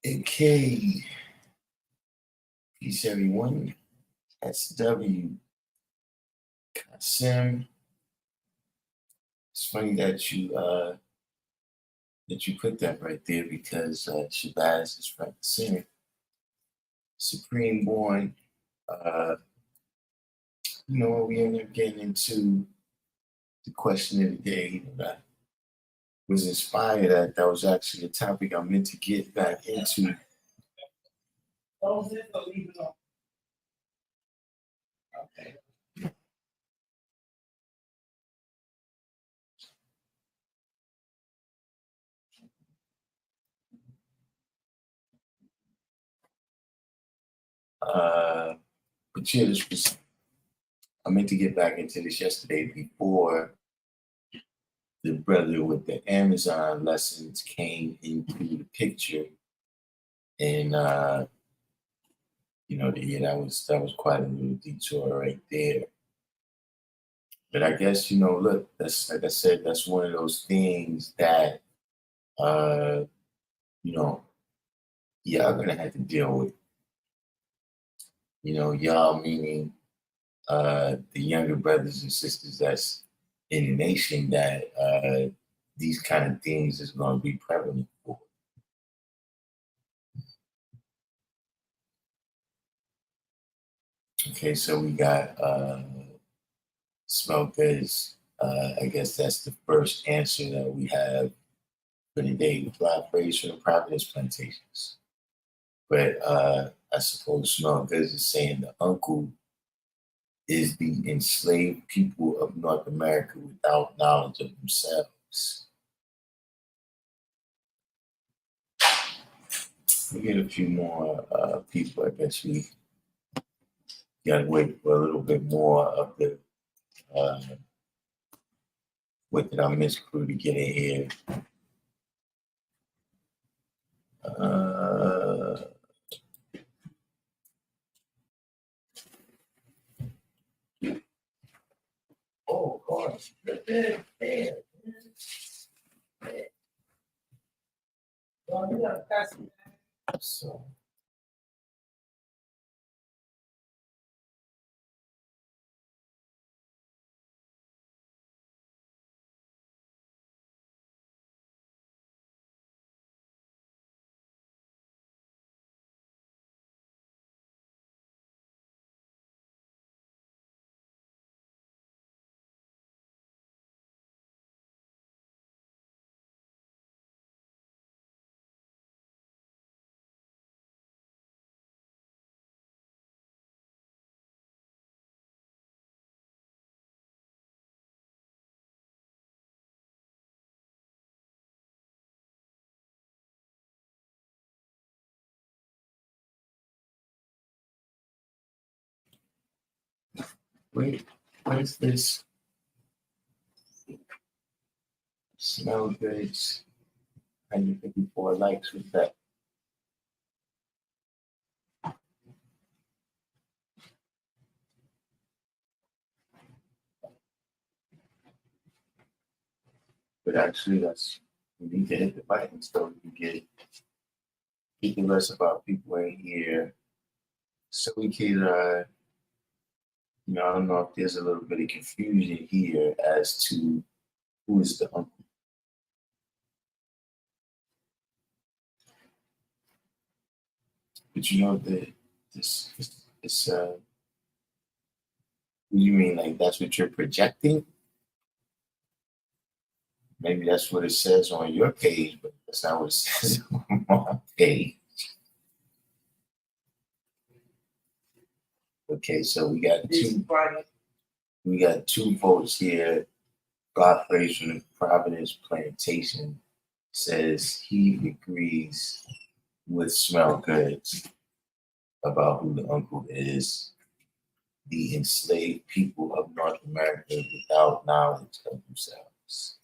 AK, peace everyone. SW, Kasim. It's funny that you put that right there because Shabazz is front and center. Supreme born. Uh, we end up getting into the question of the day that I was inspired at. That was actually a topic I meant to get back into. Okay. Uh, but yeah, I meant to get back into this yesterday before the brother with the Amazon lessons came into the picture, and yeah, that was quite a little detour right there. But I guess look, that's like I said, that's one of those things that uh, you know, y'all gonna have to deal with. Y'all meaning the younger brothers and sisters that's in the nation that these kind of things is going to be prevalent for. Okay, so we got smokers. I guess that's the first answer that we have for today. Fly phrase from the Providence plantations. But I suppose smokers is saying the uncle is the enslaved people of North America without knowledge of themselves. We get a few more people. I guess we got to wait for a little bit more of the uh, what did I miss crew to get in here. Uh, oh, of course. So, wait, what is this? Smell goods. 154 likes with that. But actually, we need to hit the button so we can get the rest of our people in here. So we can, I don't know if there's a little bit of confusion here as to who is the uncle. But that this you mean like that's what you're projecting? Maybe that's what it says on your page, but that's not what it says on my page. Okay, so we got two votes here. Godfrey from the Providence Plantation says he agrees with Smell Goods about who the uncle is. The enslaved people of North America without knowledge of themselves.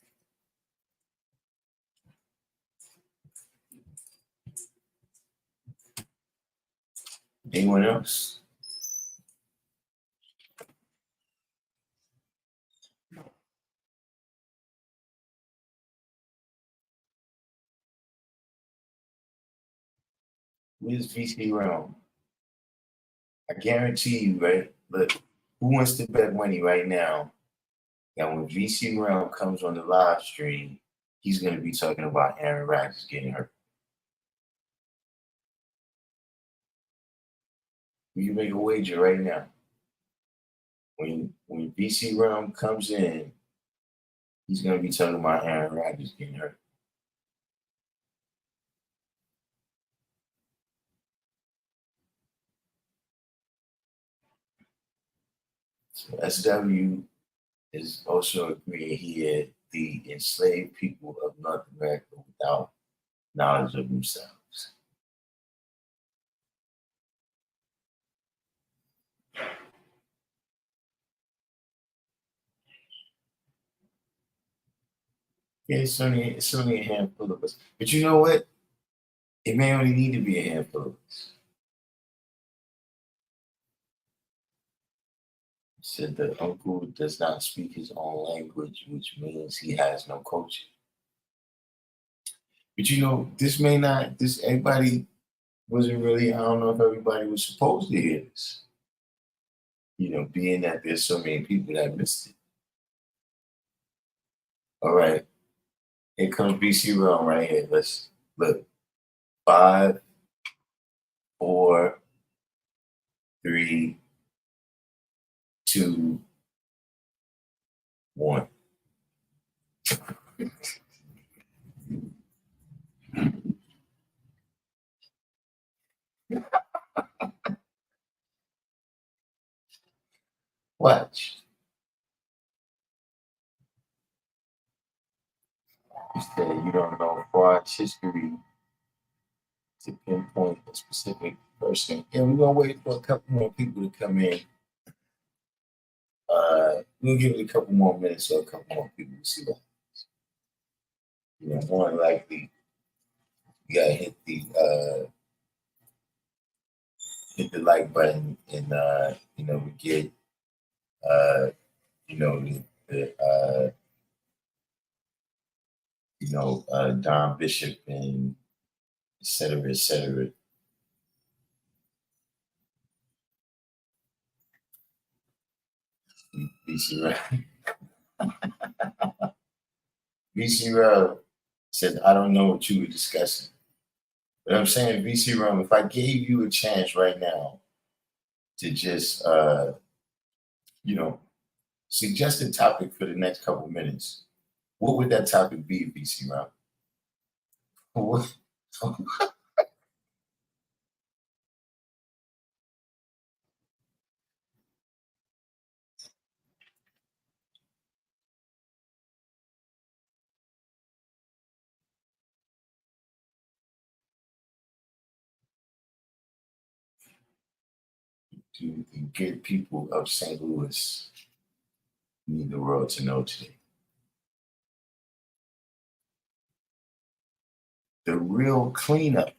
Anyone else? Where's VC Realm? I guarantee you, right? Look, who wants to bet money right now that when VC Realm comes on the live stream, he's going to be talking about Aaron Rodgers getting hurt? Will you make a wager right now? When VC Realm comes in, he's going to be talking about Aaron Rodgers getting hurt. So SW is also agreeing here the enslaved people of North America without knowledge of themselves. Yeah, it's only a handful of us. But you know what? It may only need to be a handful of us. He said the uncle does not speak his own language, which means he has no culture. But you know, this may not, this everybody wasn't really, I don't know if everybody was supposed to hear this. You know, being that there's so many people that missed it. All right. Here comes BC Realm right here. Let's look. 5, 4, 3, 2, 1. Watch. You said you don't know Fraud's history to pinpoint a specific person. Yeah, we're gonna wait for a couple more people to come in. We'll give it a couple more minutes or a couple more people to see what. You know, more than likely, you gotta hit the like button, and you know, we get you know Don Bishop and et cetera, et cetera. BC VC Row said, I don't know what you were discussing. But I'm saying, VC Row, if I gave you a chance right now to just, you know, suggest a topic for the next couple minutes, what would that topic be, VC Row? To the good people of St. Louis need the world to know today. The real cleanup.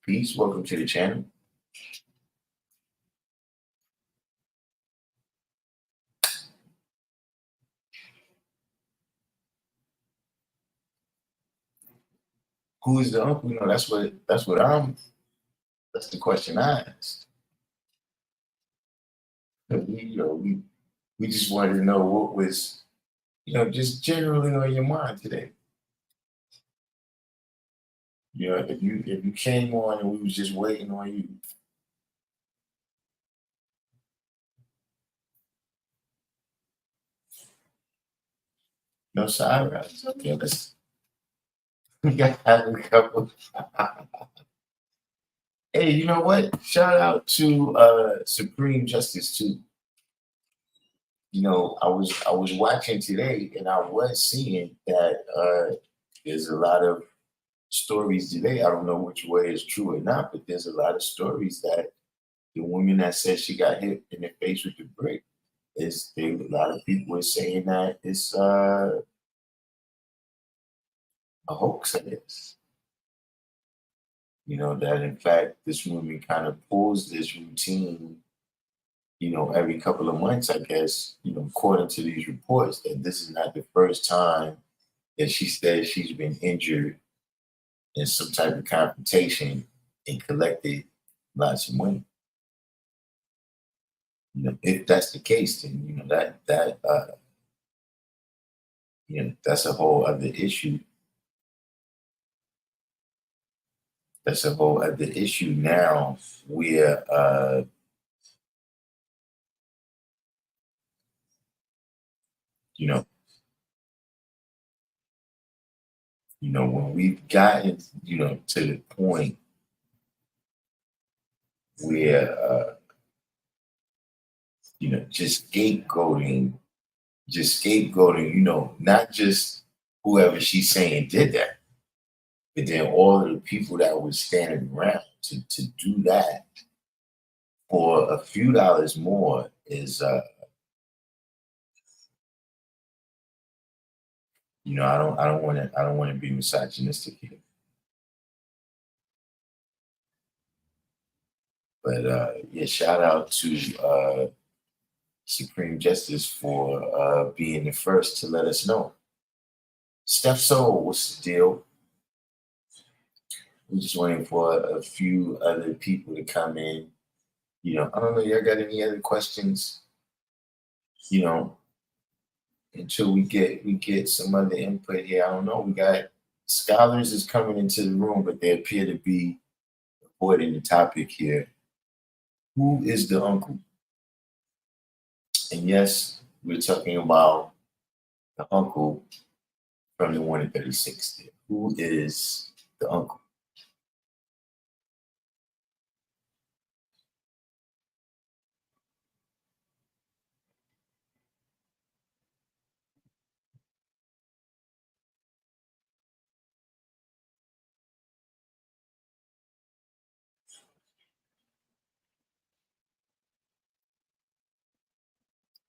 Peace. Welcome to the channel. Who is the uncle? You know, that's the question I asked. We just wanted to know what was, you know, just generally on your mind today. You know, if you came on and we was just waiting on you. No side rats. Okay, we got a couple. Hey, you know what? Shout out to Supreme Justice too. You know, I was watching today and I was seeing that there's a lot of stories today. I don't know which way is true or not, but there's a lot of stories that the woman that said she got hit in the face with the brick a lot of people are saying that it's a hoax, I guess. You know, that in fact this woman kind of pulls this routine, you know, every couple of months, I guess, you know, according to these reports, that this is not the first time that she says she's been injured in some type of confrontation and collected lots of money. If that's the case, then that's a whole other issue. That's a whole other issue now where you know, when we've gotten, to the point where just scapegoating, not just whoever she's saying did that, but then all of the people that was standing around to do that for a few dollars more is I don't want to be misogynistic here. But yeah, shout out to Supreme Justice for being the first to let us know. Steph Soul, what's the deal? We're just waiting for a few other people to come in. I don't know. Y'all got any other questions? You know, until we get some other input here. I don't know. We got scholars is coming into the room, but they appear to be avoiding the topic here. Who is the uncle? And yes, we're talking about the uncle from the 1 in 36 there. Who is the uncle?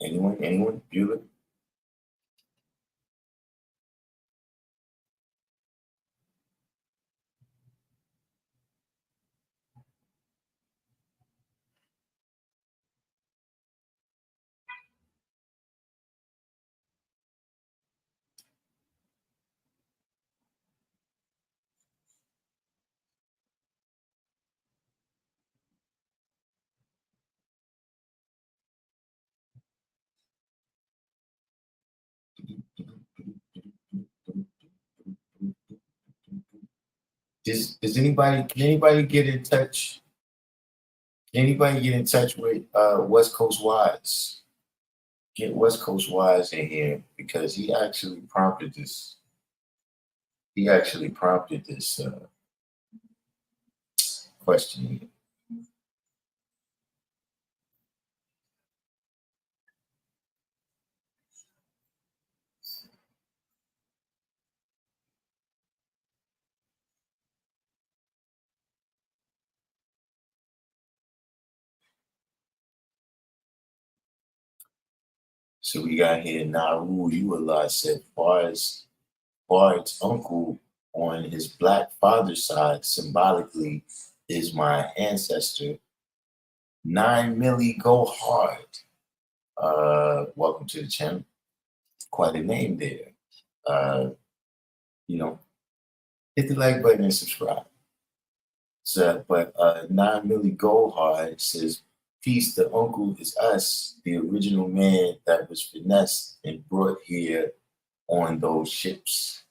Anyone? Anyone? Bueller? Does anybody can anybody get in touch? Can anybody get in touch with West Coast Wise? Get West Coast Wise in here because he actually prompted this. He actually prompted this question here. So we got here Naru Uala said Bard's uncle on his black father's side symbolically is my ancestor. 9 Millie go hard. Welcome to the channel. Quite a name there. Uh, you know, hit the like button and subscribe. So, but 9 Millie go hard says, peace, the uncle is us, the original man that was finessed and brought here on those ships.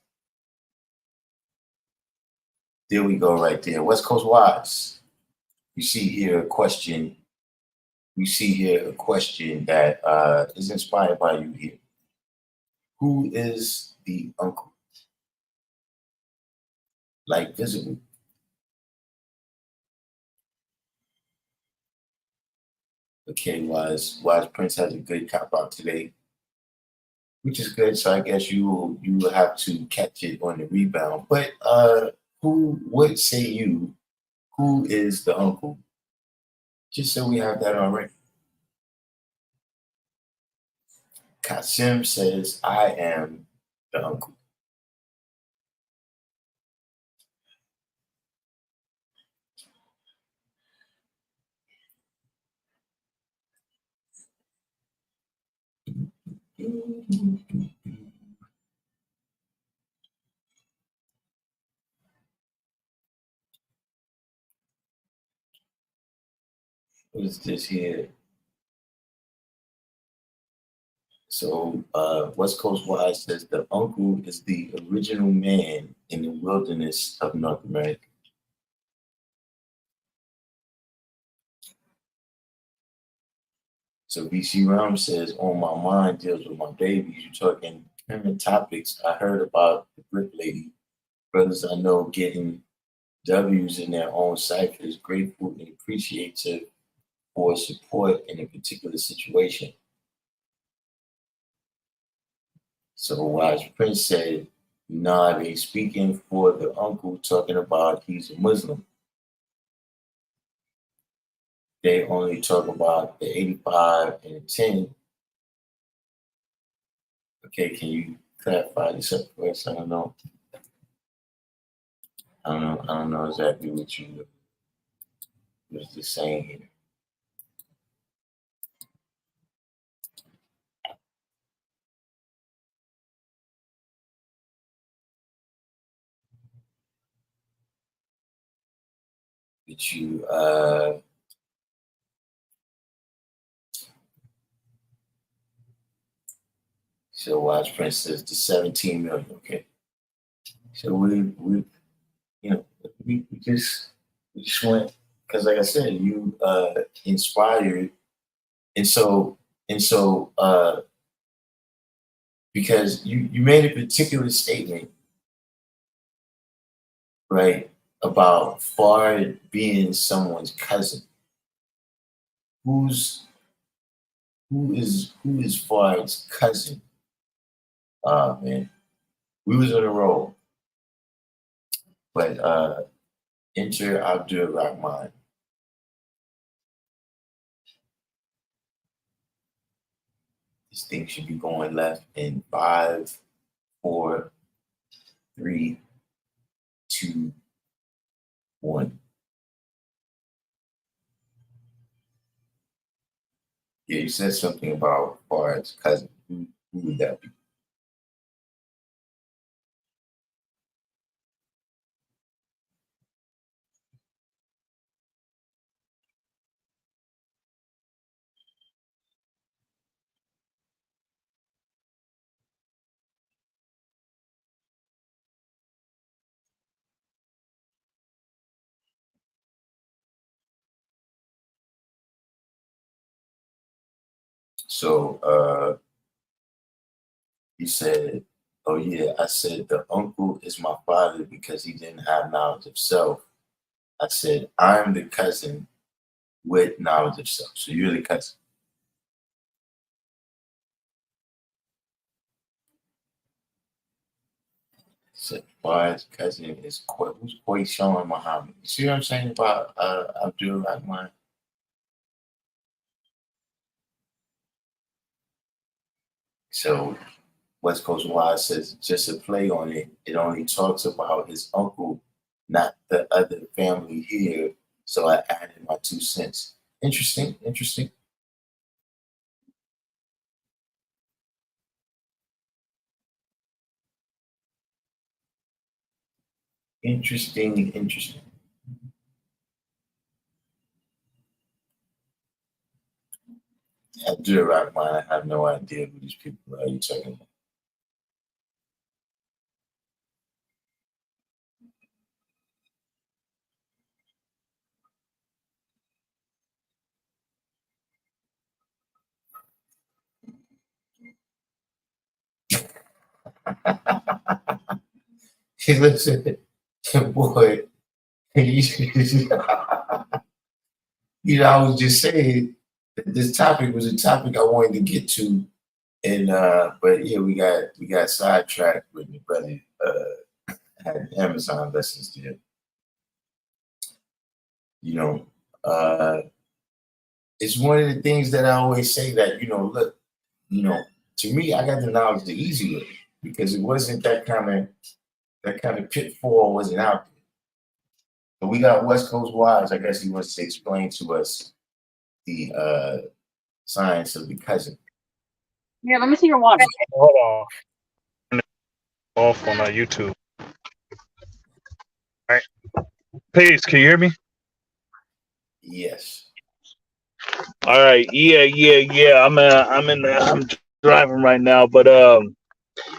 There we go, right there. West Coast Wise. You see here a question. We see here a question that is inspired by you here. Who is the uncle? Like visible. Okay, Wise Prince has a good cop out today, which is good. So I guess you will have to catch it on the rebound. But who would say you? Who is the uncle? Just so we have that already. Kasim says, I am the uncle. What is this here? So West Coast Wise says the uncle is the original man in the wilderness of North America. So BC Ram says, on my mind deals with my babies. You're talking current topics. I heard about the brick lady. Brothers I know getting W's in their own ciphers, grateful and appreciative for support in a particular situation. So Wise Prince said, nah, they speaking for the uncle talking about he's a Muslim. They only talk about the 85 and the 10. Okay, can you clarify this up for us? I don't know. I don't know exactly what you was just saying here. That you so Wise Prince says the 17 million, okay. So we you know we just went because like I said, you inspired and so because you made a particular statement, right, about Fard being someone's cousin. Who's who is Fard's cousin? Ah man, we was on a roll. But enter Abdul Rahman. This thing should be going left in 5, 4, 3, 2, 1. Yeah, you said something about Fard's cousin. Who would that be? So he said, oh yeah, I said the uncle is my father because he didn't have knowledge of self. I said, I'm the cousin with knowledge of self. So you're the cousin. So Fard's cousin is who's Sean Muhammad. You see what I'm saying about Abdul Rahman? So West Coast Wise says just a play on it. It only talks about his uncle, not the other family here. So I added my 2 cents. Interesting, interesting, interesting, interesting. Abdul Rahman, I have no idea who these people are you talking about. Hey, listen, boy, I was just saying that this topic was a topic I wanted to get to, and but yeah, we got sidetracked with the brother had Amazon lessons there. You know, it's one of the things that I always say that look, you know, to me, I got the knowledge the easy way because it wasn't that kind of pitfall wasn't out there. But we got West Coast Wise. I guess he wants to explain to us the science of the cousin. Yeah, let me see your water. Hold on. Off on YouTube. All right. Peace. Can you hear me? Yes. All right. Yeah. I'm driving right now, but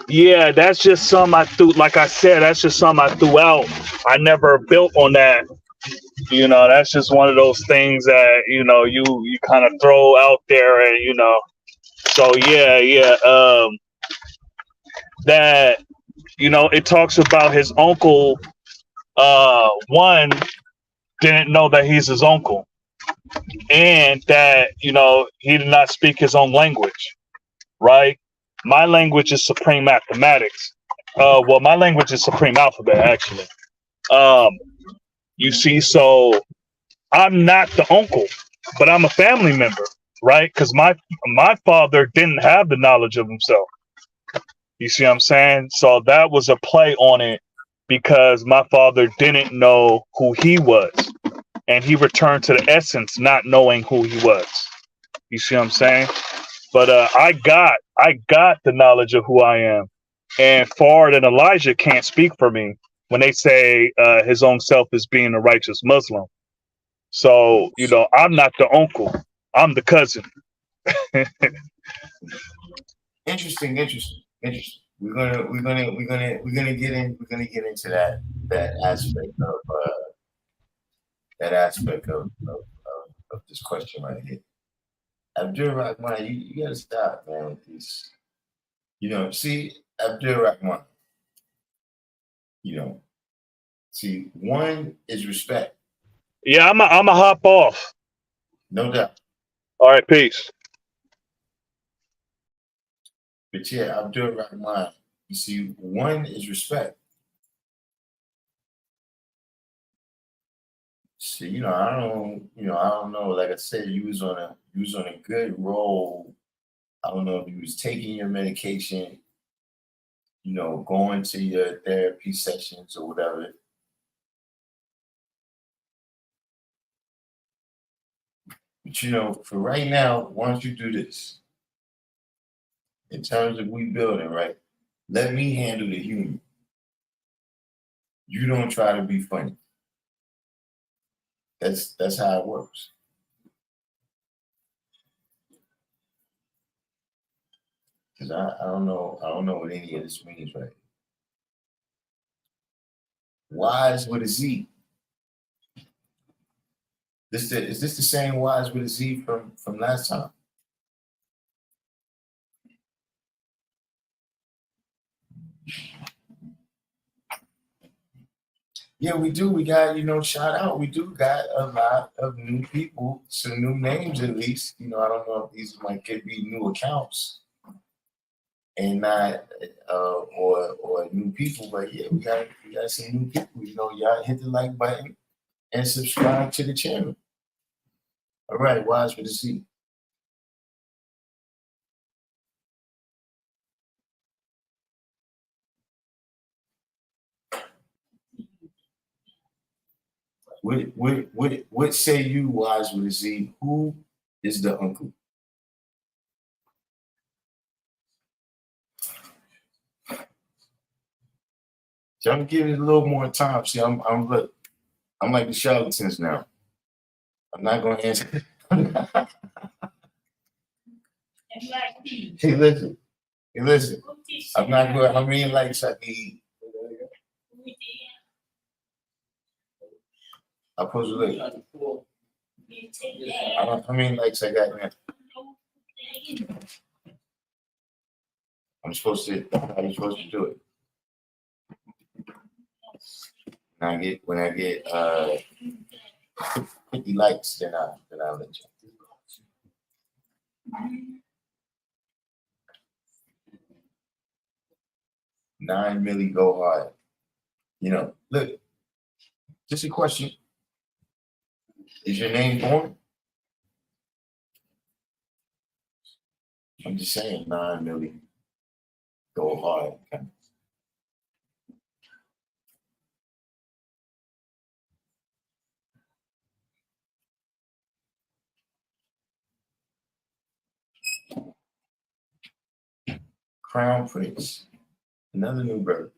yeah, that's just some I threw. Like I said, that's just some I threw out. I never built on that. That's just one of those things that you kind of throw out there, and So yeah. That it talks about his uncle. One didn't know that he's his uncle, and that he did not speak his own language. Right? My language is supreme mathematics. Well, my language is supreme alphabet, actually. Um, you see, so I'm not the uncle, but I'm a family member, right? Because my father didn't have the knowledge of himself. You see what I'm saying? So that was a play on it because my father didn't know who he was, and he returned to the essence, not knowing who he was. You see what I'm saying? But I got the knowledge of who I am, and Fard and Elijah can't speak for me when they say his own self is being a righteous Muslim. So I'm not the uncle; I'm the cousin. Interesting. We're gonna get into that aspect of this question right here. Abdul Rahman, you gotta stop, man, with these. See, Abdul Rahman, see, one is respect, Yeah, I'm a hop off. no doubt. All right, peace. But yeah, Abdul Rahman, you see, one is respect. See, I don't know. Like I said, you was on a good roll. I don't know if you was taking your medication, going to your therapy sessions or whatever. But for right now, why don't you do this? In terms of we building, right? Let me handle the humor. You don't try to be funny. That's how it works. Because I don't know what any of this means, right? Wise with a Z. Is this the same wise with a Z from last time? Yeah, we do. We got, shout out. We do got a lot of new people, some new names at least. I don't know if these could be new accounts and not or new people, but yeah, we got some new people. Y'all hit the like button and subscribe to the channel. All right, wise with the Z. What say you, wise with a Z? Who is the uncle? So I'm giving it a little more time. See, I'm like the charlatans now. I'm not gonna answer. Hey, listen. I'm not going. How many likes I need? I supposed to look. How many likes I got now? I'm supposed to. How you supposed to do it? When I get 50 likes, then I'll let you. 9 milli go hard. Look, just a question. Is your name born? I'm just saying 9 milli go hard. Okay. Crown Prince, another new birth.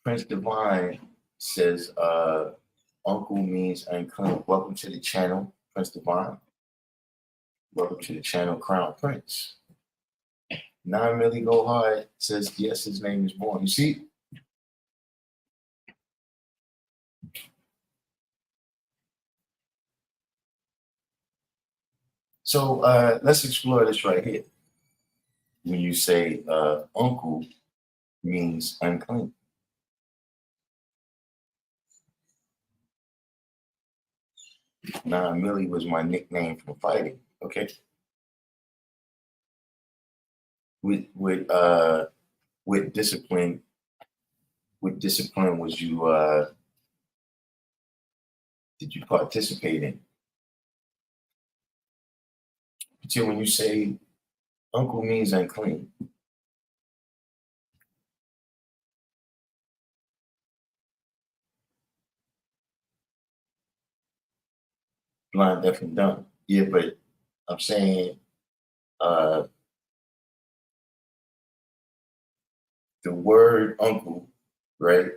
Prince Divine says, uncle means unclean. Welcome to the channel, Prince Divine. Welcome to the channel, Crown Prince. 9 Millie Go Hard says, yes, his name is born. You see? So let's explore this right here. When you say uncle means unclean. Nah, Millie was my nickname for fighting. Okay. With discipline, was you did you participate in? But when you say uncle means unclean, blind, deaf, and dumb. Yeah, but I'm saying the word uncle, right?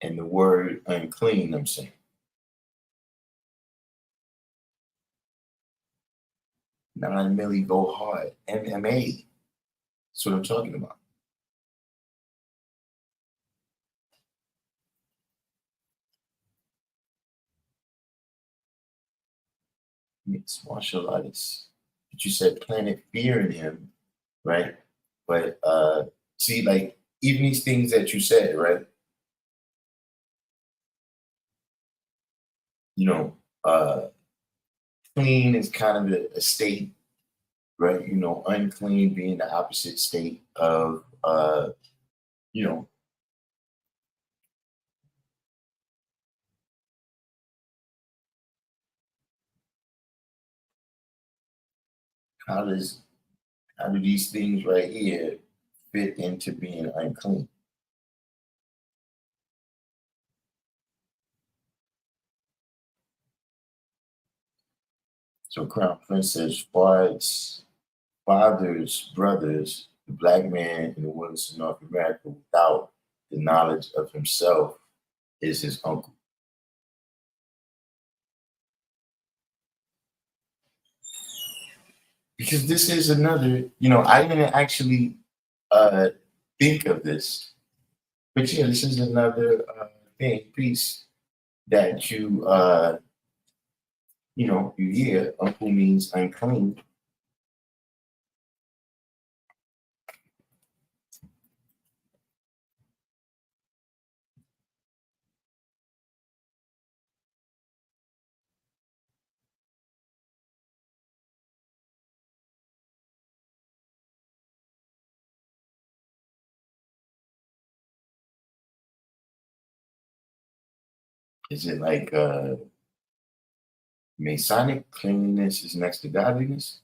And the word unclean, I'm saying. 9 Millie Go Hard, MMA. That's what I'm talking about. Mixed martial artist. But you said planet fear in him, right? But see, like even these things that you said, right? You know, clean is kind of a state, right? You know, unclean being the opposite state of you know, how do these things right here fit into being unclean? So Crown Prince says, fathers, brothers, the black man in the wilderness of North America without the knowledge of himself is his uncle. Because this is another, you know, I didn't actually think of this, but yeah, this is another piece that you know, you hear uncle means unclean. Is it like Masonic cleanliness is next to godliness?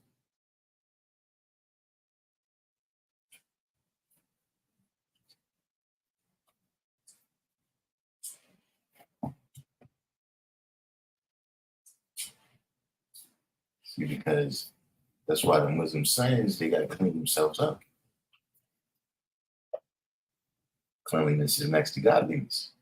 See, because that's why the Muslim sons, they got to clean themselves up. Cleanliness is next to godliness.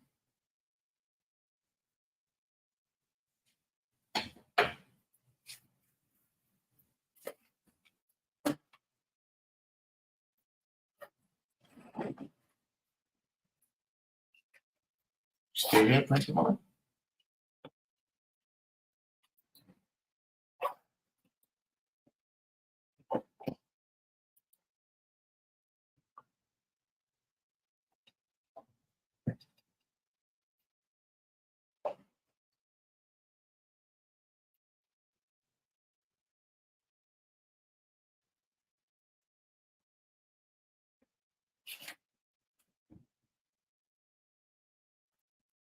Still here, Prince Amon?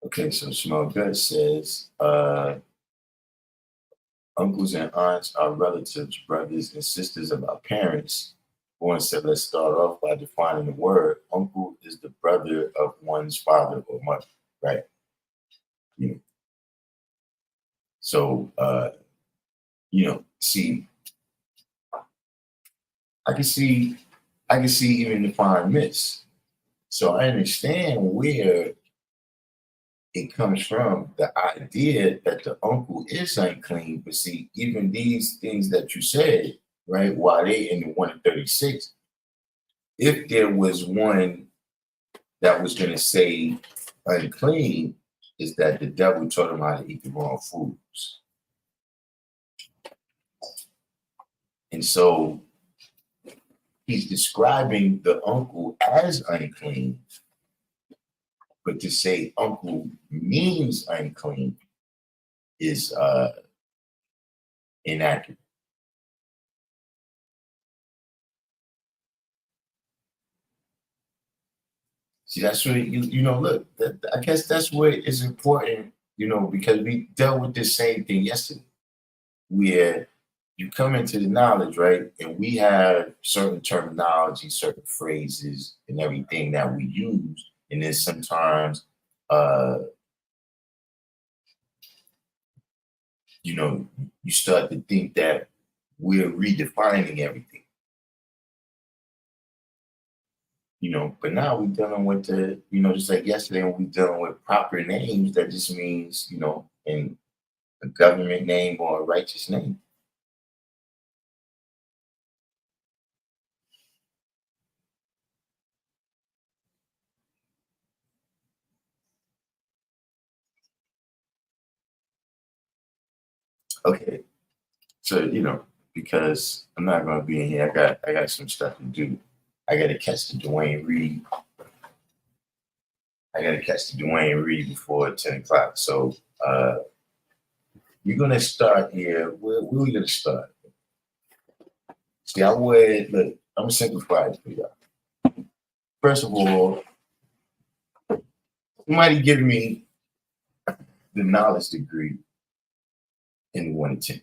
Okay, so Small Gut says, uncles and aunts are relatives, brothers and sisters of our parents. One said, let's start off by defining the word. Uncle is the brother of one's father or mother, right? Yeah. So, you know, see, I can see even define this. So I understand where it comes from the idea that the uncle is unclean. But see, even these things that you said, right, while they in the 136, if there was one that was going to say unclean, is that the devil taught him how to eat the wrong foods. And so he's describing the uncle as unclean, but to say uncle means unclean is inaccurate. See, that's what look, I guess that's what is important, because we dealt with the same thing yesterday, where you come into the knowledge, right? And we have certain terminology, certain phrases, and everything that we use. And then sometimes, you start to think that we're redefining everything. But now we're dealing with just like yesterday, when we're dealing with proper names, that just means, in a government name or a righteous name. Okay. So, because I'm not going to be in here, I got some stuff to do. I got to catch the Dwayne Reed. Before 10 o'clock. So we're going to start here. Where are we going to start? See, I'm going to simplify it for y'all. First of all, somebody give me the knowledge degree in 1 to 10.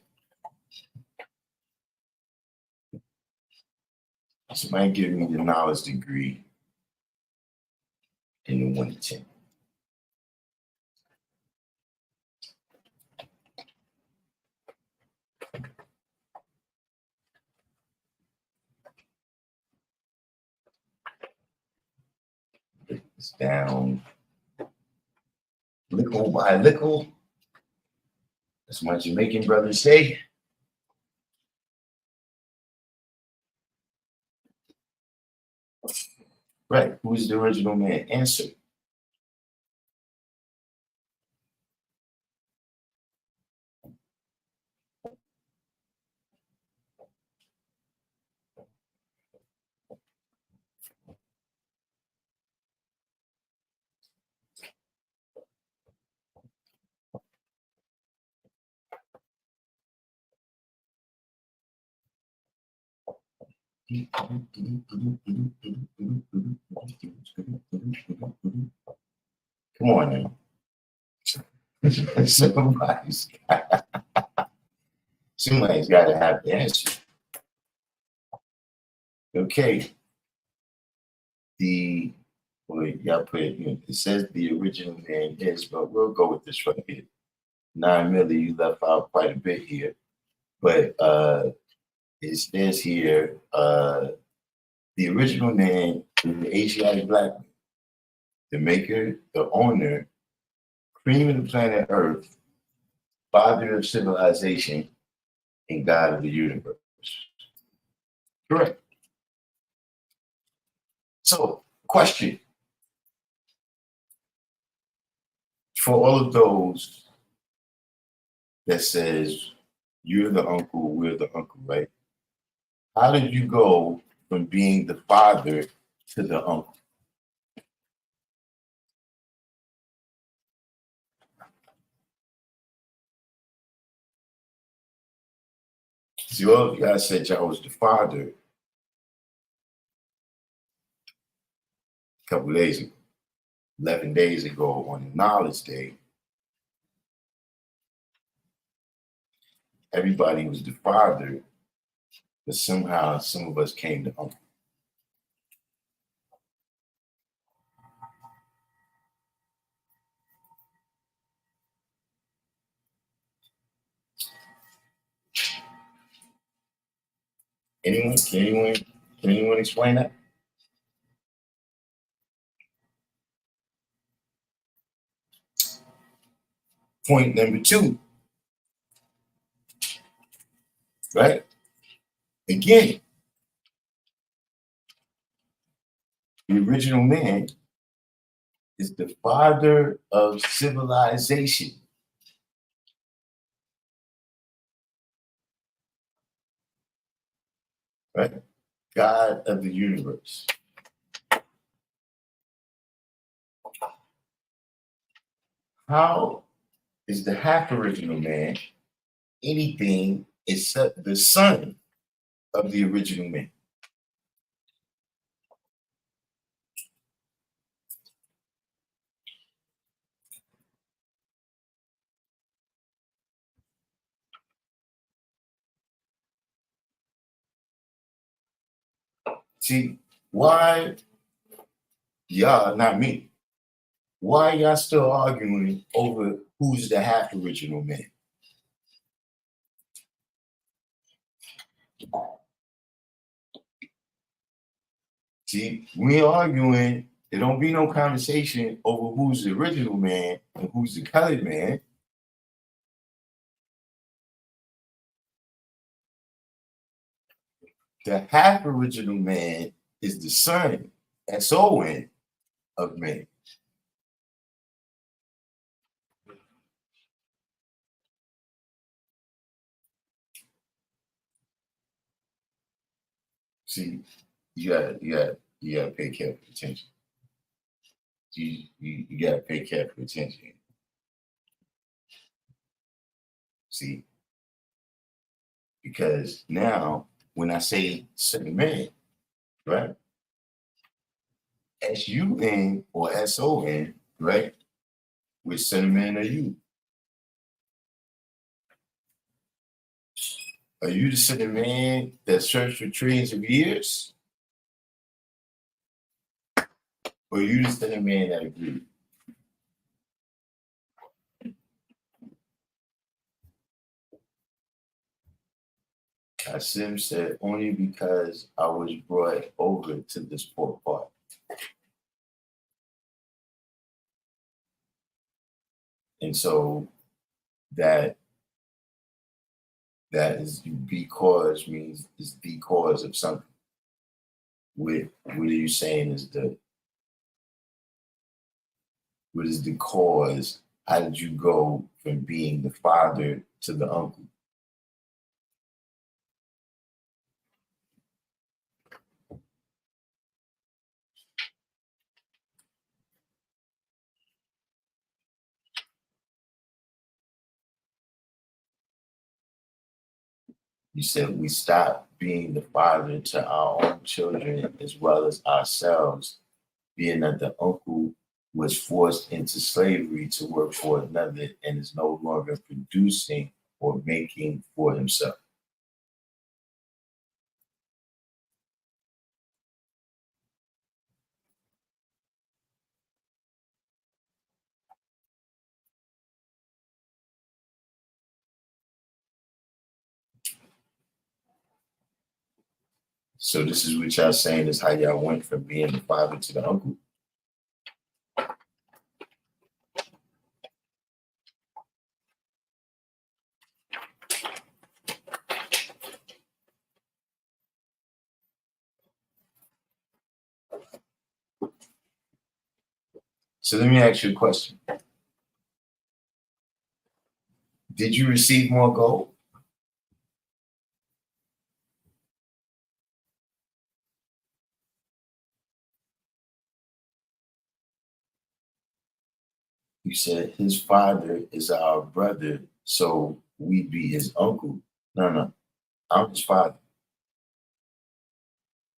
Somebody give me the knowledge degree in the 1 to 10. It's down nickel by nickel. That's what Jamaican brothers say. Right. Who's the original man? Answer. Come on now. Somebody's got to have the answer. Okay. Y'all put it, it says the original name is, but we'll go with this right here. 9 milli, you left out quite a bit here. But it says here, the original name is the Asiatic black man, the maker, the owner, cream of the planet Earth, father of civilization, and God of the universe. Correct. So, question. For all of those that says, you're the uncle, we're the uncle, right? How did you go from being the father to the uncle? See, all of you guys said y'all was the father a couple days ago, 11 days ago on the Knowledge Day. Everybody was the father, but somehow some of us came to uncle. Anyone? Can anyone explain that? point number two, right? Again, the original man is the father of civilization. Right? God of the universe. How is the half original man anything except the son of the original man? See, why y'all, not me, why y'all still arguing over who's the half original man? See, we arguing, there don't be no conversation over who's the original man and who's the colored man. The half original man is the son, S-O-N, of man. See, you gotta pay careful attention. You gotta pay careful attention. See, because now when I say son of man, right? S-U-N or S-O-N, right? Which son of man are you? Are you the son of man that searched for trillions of years? Or are you the son of man that agreed? Kasim said, only because I was brought over to this poor part. And so that is because means is the cause of something. What are you saying is what is the cause? How did you go from being the father to the uncle? You said we stopped being the father to our own children as well as ourselves, being that the uncle was forced into slavery to work for another and is no longer producing or making for himself. So this is what y'all saying is how y'all went from being the father to the uncle. So let me ask you a question. Did you receive more gold? You said his father is our brother, so we be his uncle. No, I'm his father.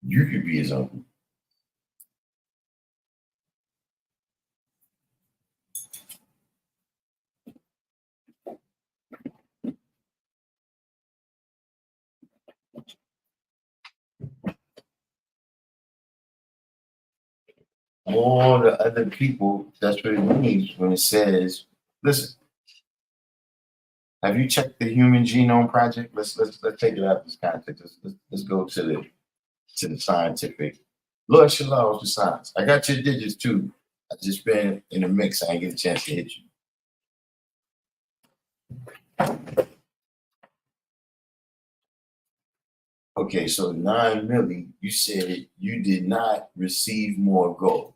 You could be his uncle. All the other people, that's what it means when it says, listen, have you checked the Human Genome Project? Let's take it out of this context. Let's go to the scientific. Lord Shalom to science. I got your digits too. I just been in a mix. I ain't get a chance to hit you. Okay, so 9 milli, you said you did not receive more gold.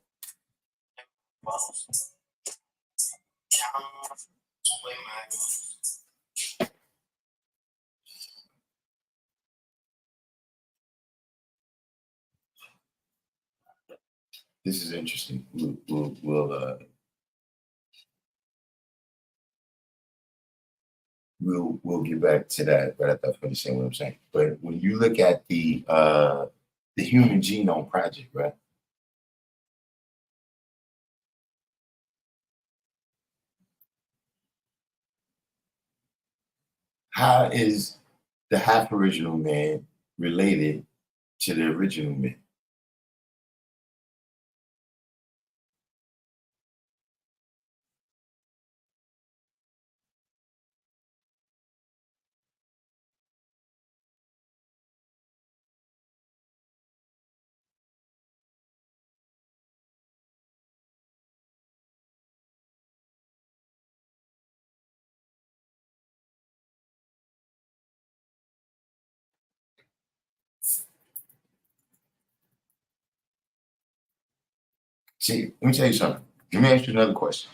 This is interesting. We'll get back to that right after I finish saying what I'm saying. But when you look at the Human Genome Project, right? How is the half original man related to the original man? See, let me tell you something. Let me ask you another question.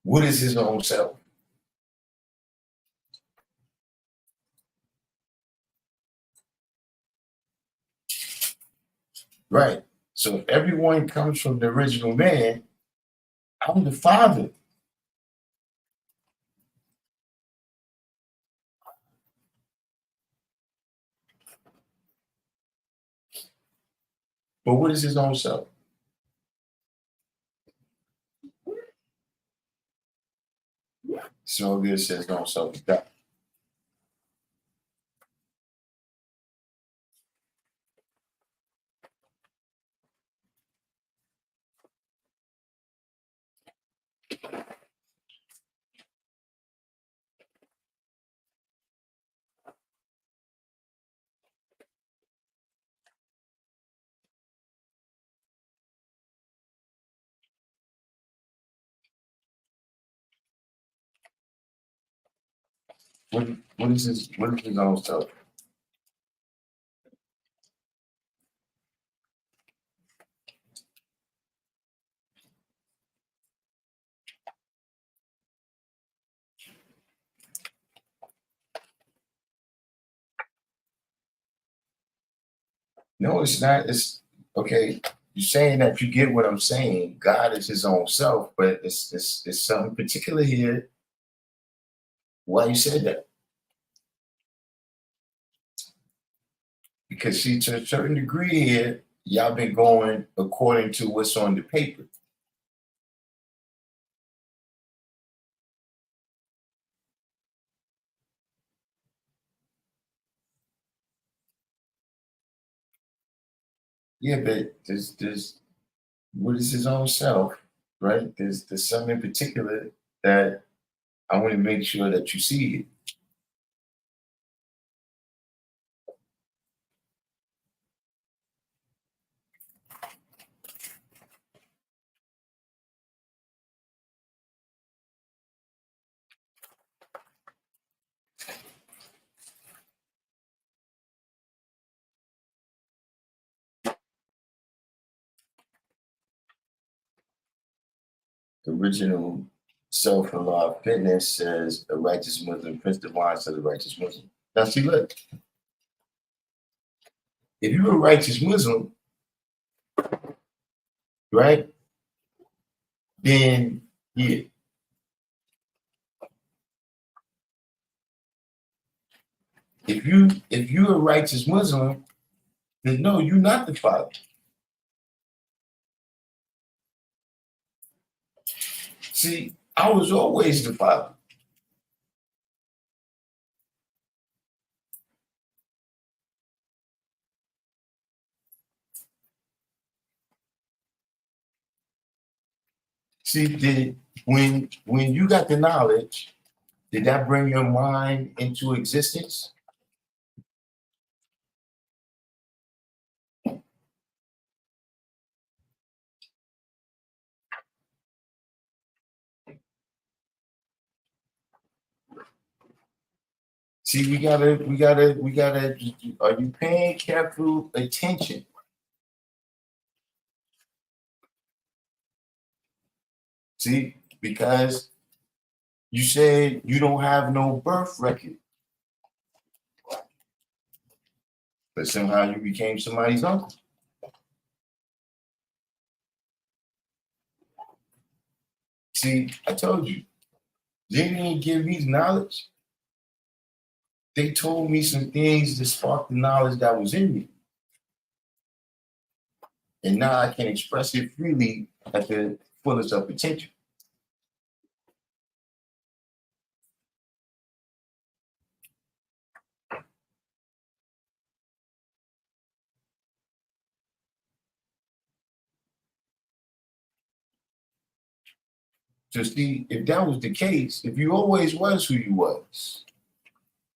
What is his own self? Right. So if everyone comes from the original man, I'm the father. But what is his own self? So good says no self is God. What is his own self? No, it's not. It's okay. You're saying that you get what I'm saying. God is his own self, but it's something particular here. Why you said that? Because see, to a certain degree here, y'all been going according to what's on the paper. Yeah, but there's what is his own self, right? There's something in particular that I want to make sure that you see it. The original self of our fitness says a righteous Muslim, Prince Divine says a righteous Muslim. Now see, look, if you're a righteous Muslim, right, then yeah. If you're a righteous Muslim, then no, you're not the father. See, I was always the father. See, when you got the knowledge, did that bring your mind into existence? See, we gotta. Are you paying careful attention? See, because you said you don't have no birth record, but somehow you became somebody's uncle. See, I told you, they didn't give me knowledge. They told me some things that sparked the knowledge that was in me. And now I can express it freely at the fullest of potential. So see, if that was the case, if you always was who you was,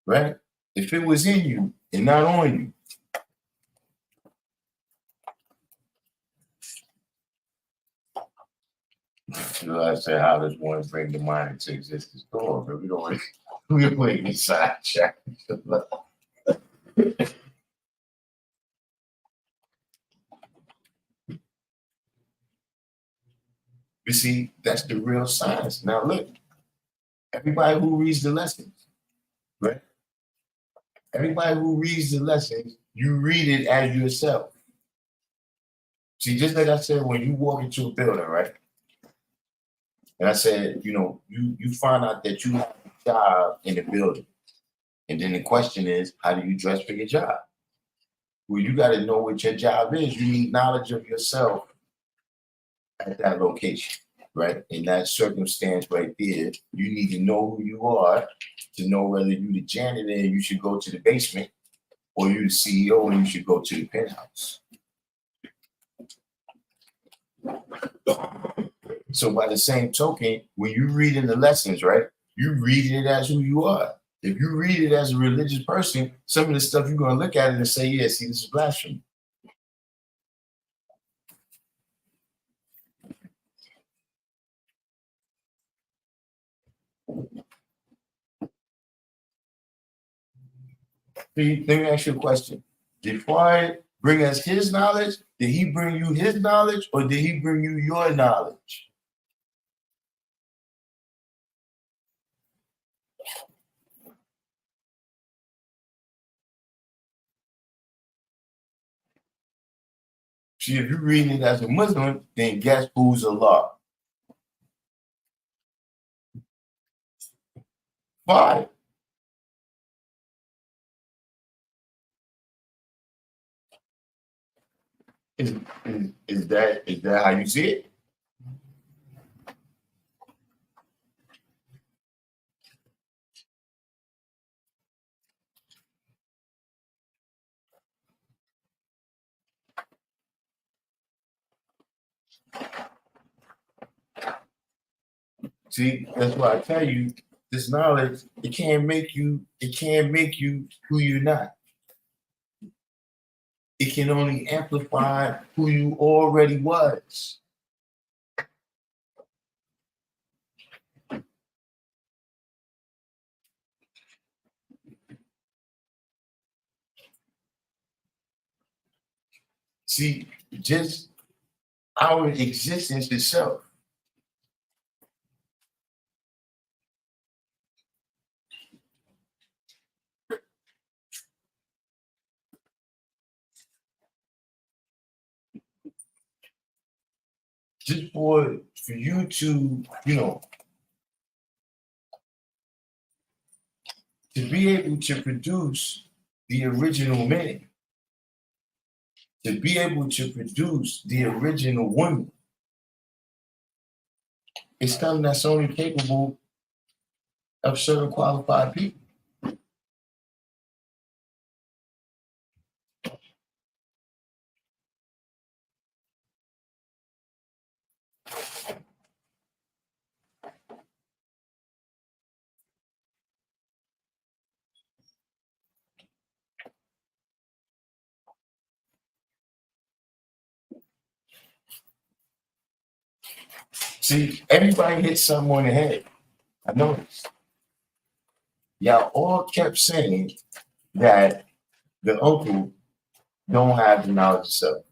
right? If it was in you and not on you, I said, how does one bring the mind into existence? Come on, man. We're playing inside chat. You see, that's the real science. Now look, everybody who reads the lessons, right? Everybody who reads the lessons, you read it as yourself. See, just like I said, when you walk into a building, right? And I said, you find out that you have a job in the building. And then the question is, how do you dress for your job? Well, you got to know what your job is. You need knowledge of yourself at that location, right? In that circumstance right there, you need to know who you are to know whether you're the janitor and you should go to the basement, or you're the CEO and you should go to the penthouse. So by the same token, when you read in the lessons, right, you read it as who you are. If you read it as a religious person, some of the stuff you're going to look at it and say, yeah, see, this is blasphemy. Let me ask you a question. Did Freud bring us his knowledge? Did he bring you his knowledge, or did he bring you your knowledge? See, if you're reading it as a Muslim, then guess who's Allah? Fine. Is that how you see it? See, that's why I tell you, this knowledge, it can't make you who you're not. It can only amplify who you already was. See, just our existence itself. Just for you to, to be able to produce the original man, to be able to produce the original woman, it's something that's only capable of certain qualified people. See, everybody hits something on the head. I noticed. y'all all kept saying that the uncle don't have the knowledge of self.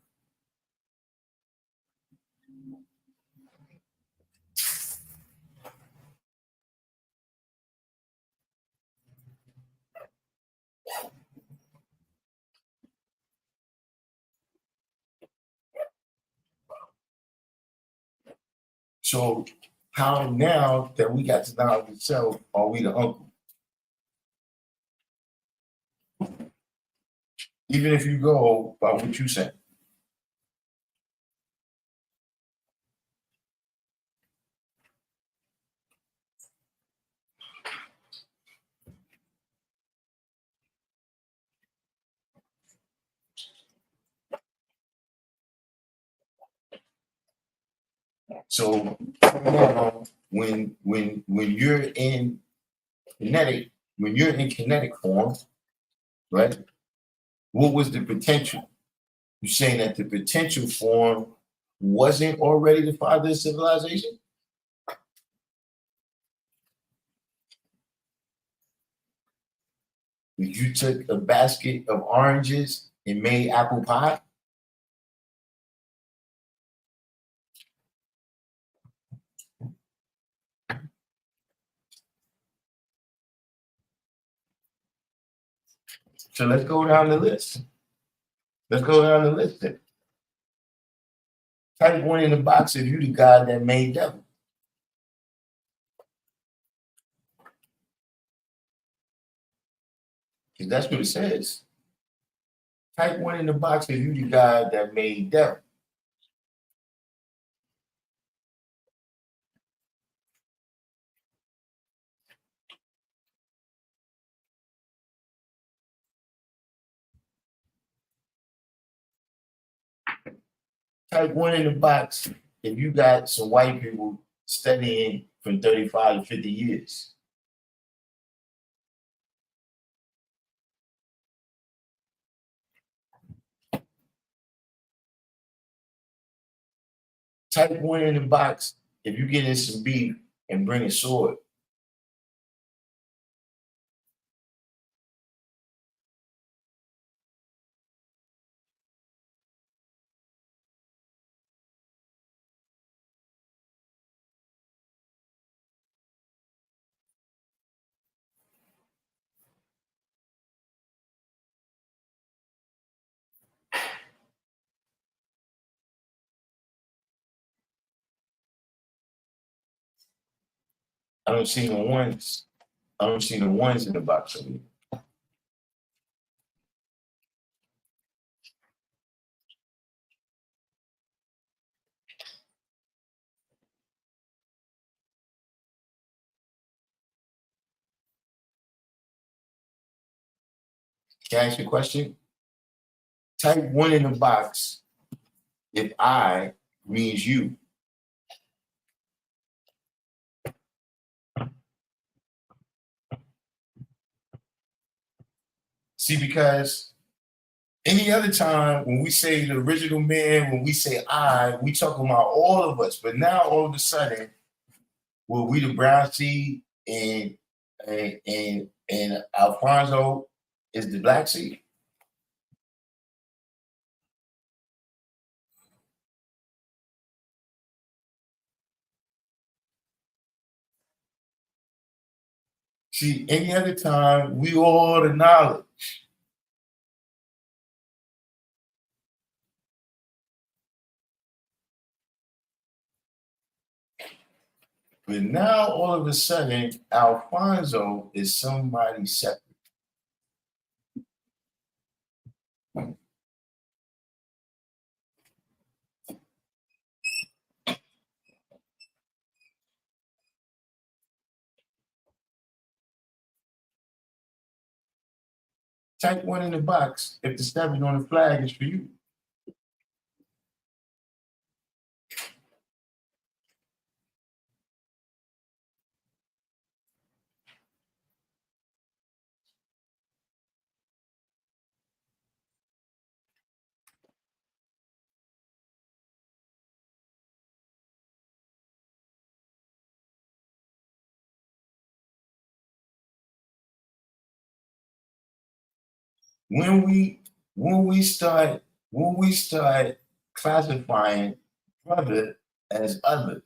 So how now that we got the knowledge of self are we the uncle? Even if you go by what you say. So now when you're in kinetic form, right? What was the potential? You're saying that the potential form wasn't already the father of civilization? You took a basket of oranges and made apple pie? So let's go down the list. Let's go down the list then. Type one in the box if you the God that made devil. Because that's what it says. Type one in the box if you the God that made devil. Type one in the box if you got some white people studying from 35 to 50 years. Type one in the box if you get in some beef and bring a sword. I don't see no ones. I don't see the ones in the box over here. Can I ask you a question? Type one in the box if I means you. See, because any other time when we say the original man, when we say I, we talking about all of us. But now all of a sudden, well, we the brown seed and Alfonso is the black seed. See, any other time, we all the knowledge. But now all of a sudden, Alfonso is somebody separate. Type one in the box if the stepping on the flag is for you. when we start classifying brother as other.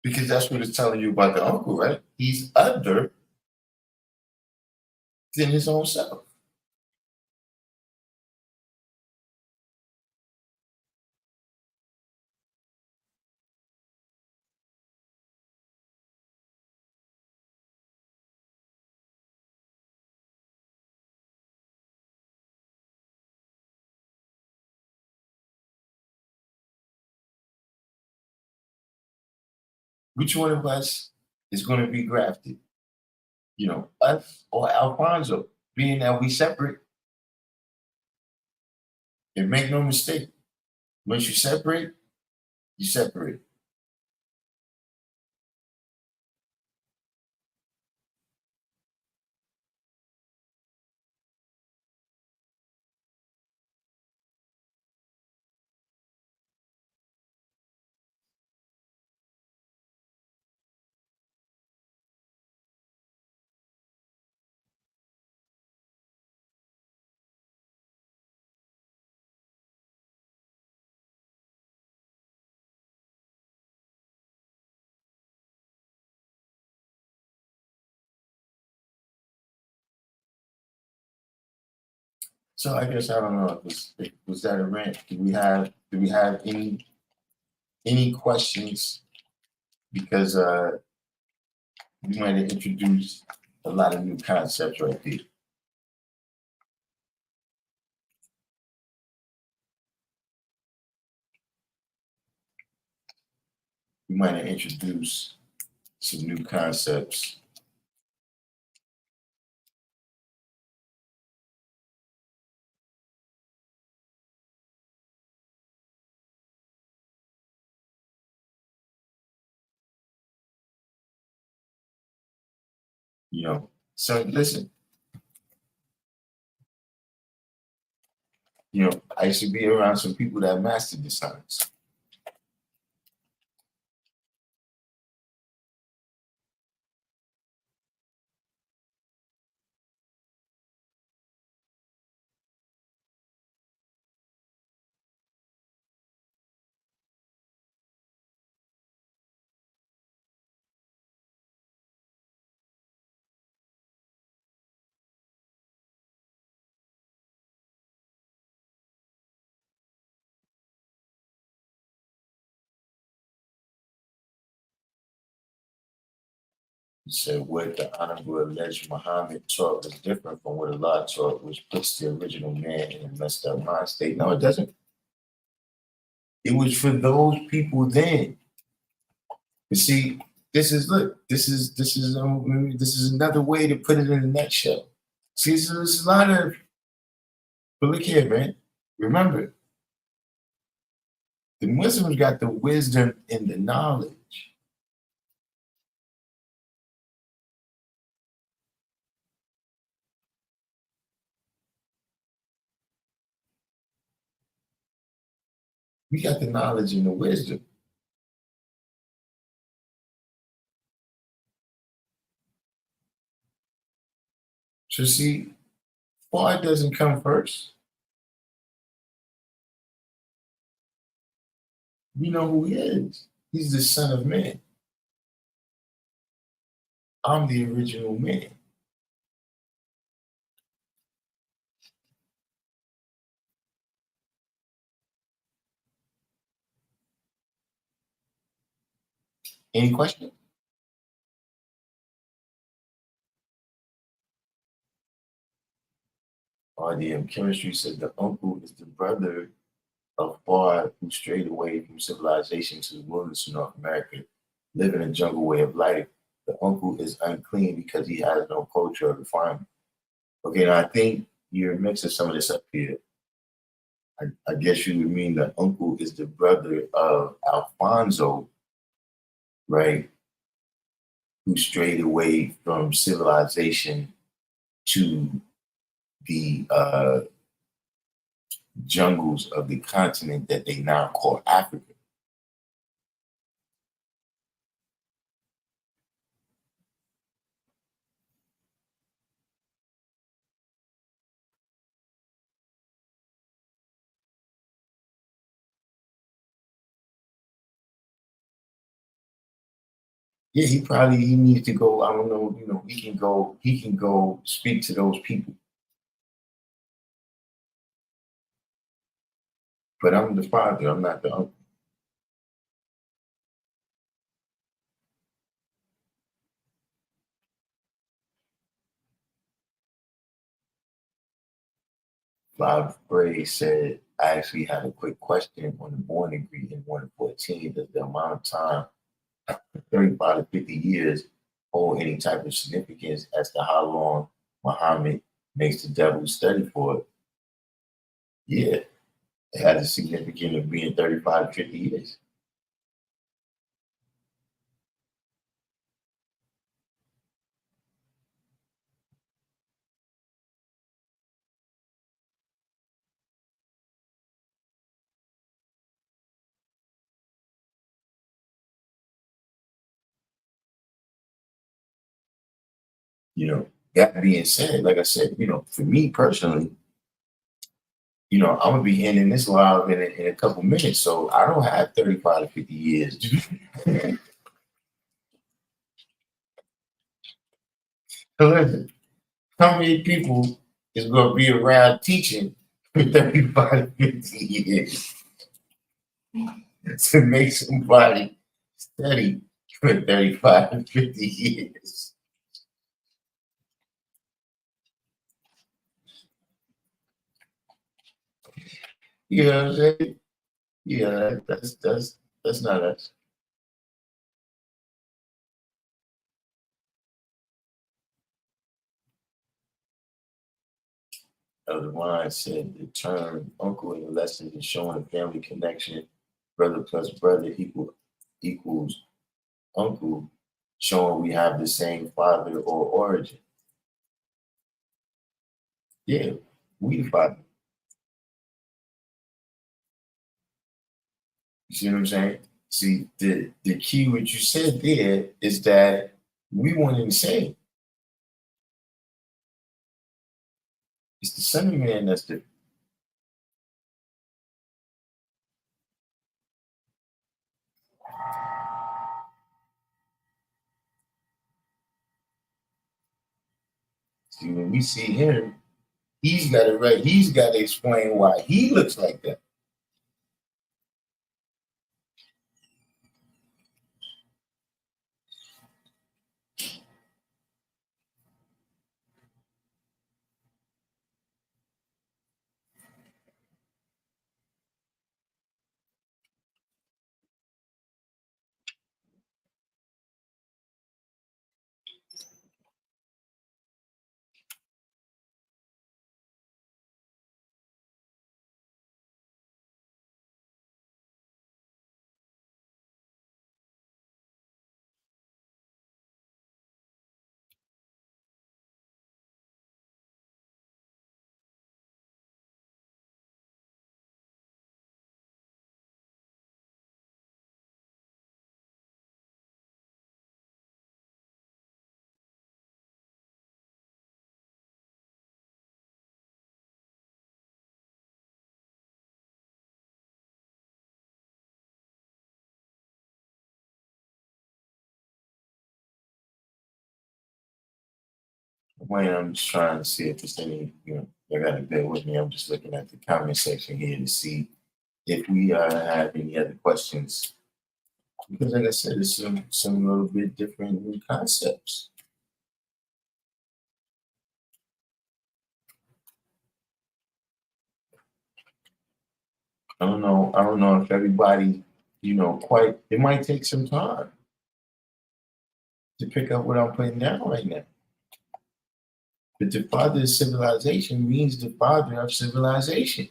Because that's what it's telling you about the uncle, right? He's other than his own self. Which one of us is going to be grafted? You know, us or Alfonso, being that we separate. And make no mistake, once you separate, you separate. So I guess I don't know. Was that a rant? Do we have any questions? Because we might have introduced a lot of new concepts right there. We might have introduced some new concepts. You know, so listen. You know, I used to be around some people that mastered the science. He said what the Honorable alleged Muhammad taught was different from what Allah taught, which puts the original man in a messed up mind state. No, it doesn't. It was for those people then. But see, this is another way to put it in a nutshell. See, so there's a lot of, but look here, man. Remember, the Muslims got the wisdom and the knowledge. We got the knowledge and the wisdom. So see, why doesn't come first? We know who he is. He's the Son of Man. I'm the original man. Any question? RDM Chemistry said the uncle is the brother of Bar who strayed away from civilization to the wilderness of North America, living a jungle way of life. The uncle is unclean because he has no culture or refinement. Okay, now I think you're mixing some of this up here. I guess you would mean the uncle is the brother of Alfonso, right? Who strayed away from civilization to the jungles of the continent that they now call Africa. Yeah, he needs to go. I don't know, he can go speak to those people. But I'm the father, I'm not the uncle. Bob Bray said, I actually had a quick question on the born degree in 114. Does the amount of time, 35 to 50 years, hold any type of significance as to how long Muhammad makes the devil study for it? Yeah, it has a significance of being 35 to 50 years. That being said, like I said, for me personally, I'm gonna be ending this live in a couple minutes, so I don't have 35 to 50 years. So listen, how many people is gonna be around teaching for 35 to 50 years to make somebody study for 35 to 50 years? You know what I'm saying? Yeah, that's not us. Elder Ryan said the term uncle in the lesson is showing a family connection. Brother plus brother equals uncle, showing we have the same father or origin. Yeah, we the father. You see what I'm saying? See, the key what you said there is that we one and the same. It's the son man that's the. See, when we see him, he's got it right. He's got to explain why he looks like that. Wayne, I'm just trying to see if there's any, you got to bear with me. I'm just looking at the comment section here to see if we have any other questions. Because, like I said, it's some little bit different new concepts. I don't know. I don't know if everybody, quite. It might take some time to pick up what I'm putting down right now. But the father of civilization means the father of civilization.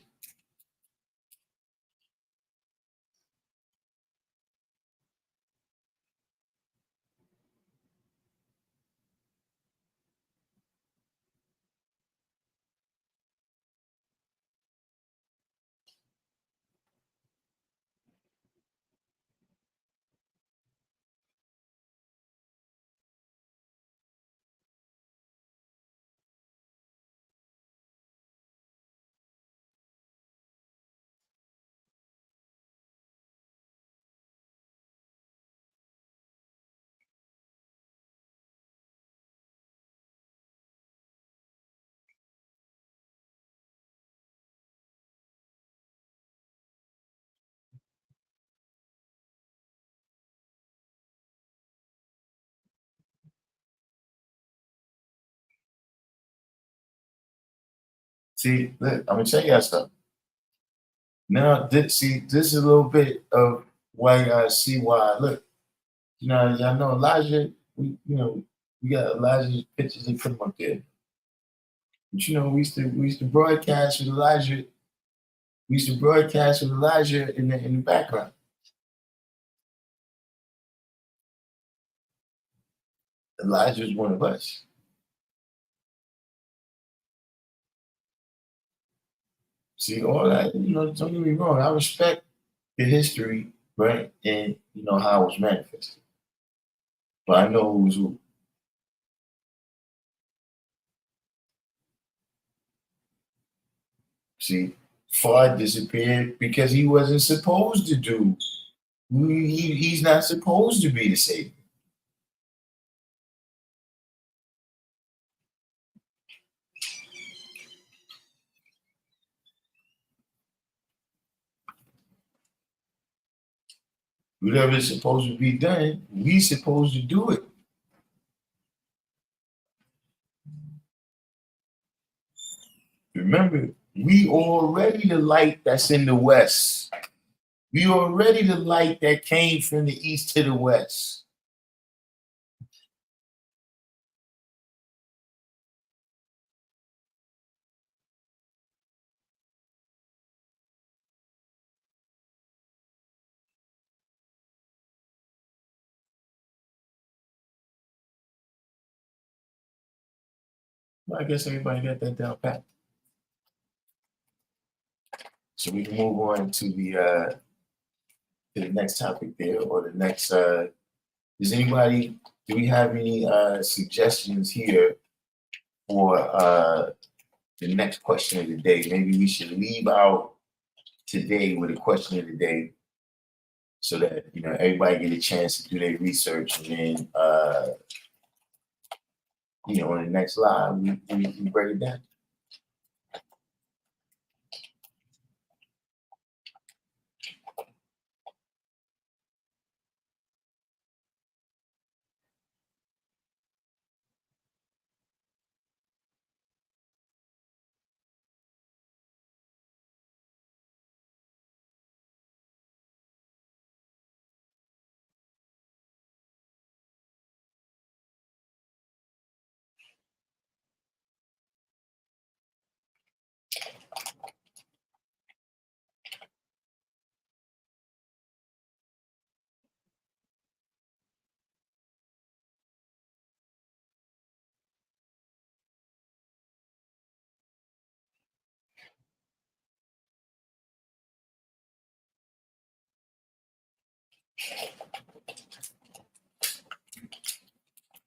See, look, I'm gonna tell you guys something. Now, this is a little bit of why I see why. Look, y'all know Elijah. We got Elijah's pictures. They put him up there. But we used to broadcast with Elijah. We used to broadcast with Elijah in the background. Elijah is one of us. See, all that, don't get me wrong. I respect the history, right? And how it was manifested. But I know who's who. See, Fard disappeared because he wasn't supposed to do. He's not supposed to be the savior. Whatever is supposed to be done, we supposed to do it. Remember, we already the light that's in the west. We already the light that came from the east to the west. Well, I guess everybody got that down pat. So we can move on to the next topic there, or the next. Do we have any suggestions here for the next question of the day? Maybe we should leave out today with a question of the day, so that everybody get a chance to do their research, and then on the next live we break it down.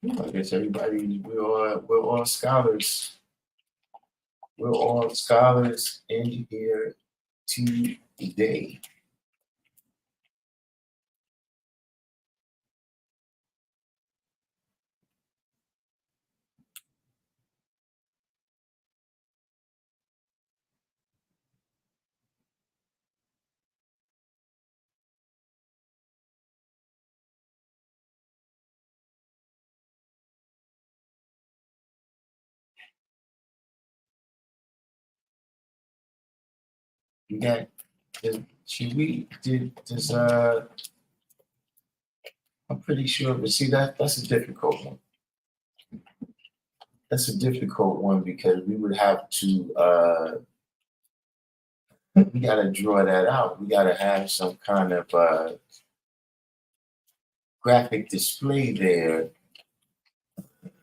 I guess we're all scholars. We're all scholars in here today. We got. Should we did this? I'm pretty sure, but see that's a difficult one. That's a difficult one because we would have to. We got to draw that out. We got to have some kind of graphic display there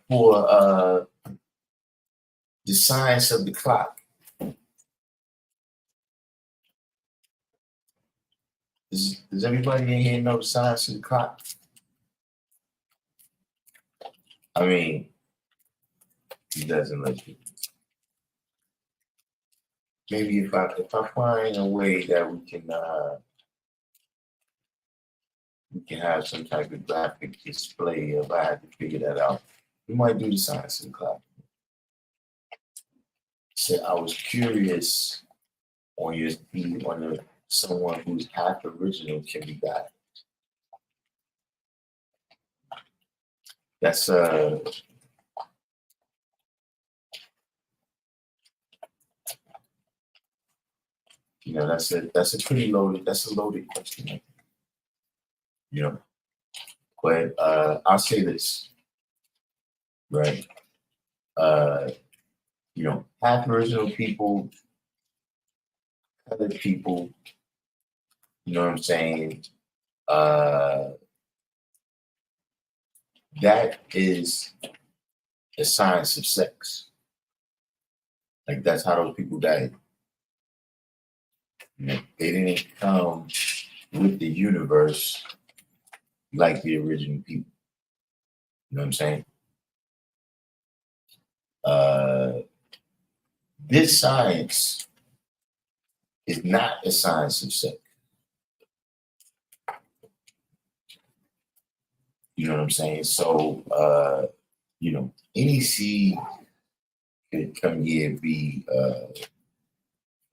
for the science of the clock. Does everybody in here know the science of the clock? I mean, he doesn't let you. Maybe if I find a way that we can have some type of graphic display, if I had to figure that out, we might do the science of the clock. So I was curious on someone who's half original can be guided. That's That's a pretty loaded. That's a loaded question. I think. You know, but I'll say this, right? Uh, Aboriginal people, other people. You know what I'm saying? Uh, that is the science of sex. Like that's how those people died. They didn't come with the universe like the original people. You know what I'm saying? Uh, this science is not a science of sex. You know what I'm saying? So, any seed could come here and be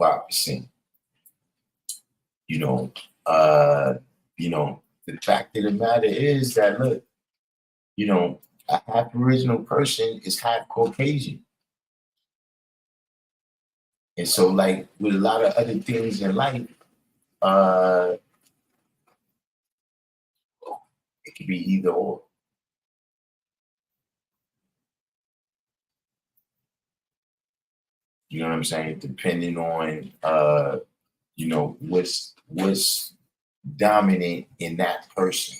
5%. You know, uh, the fact of the matter is that look, a Aboriginal person is half Caucasian. And so, like with a lot of other things in life, uh, it could be either or. You know what I'm saying? Depending on what's dominant in that person.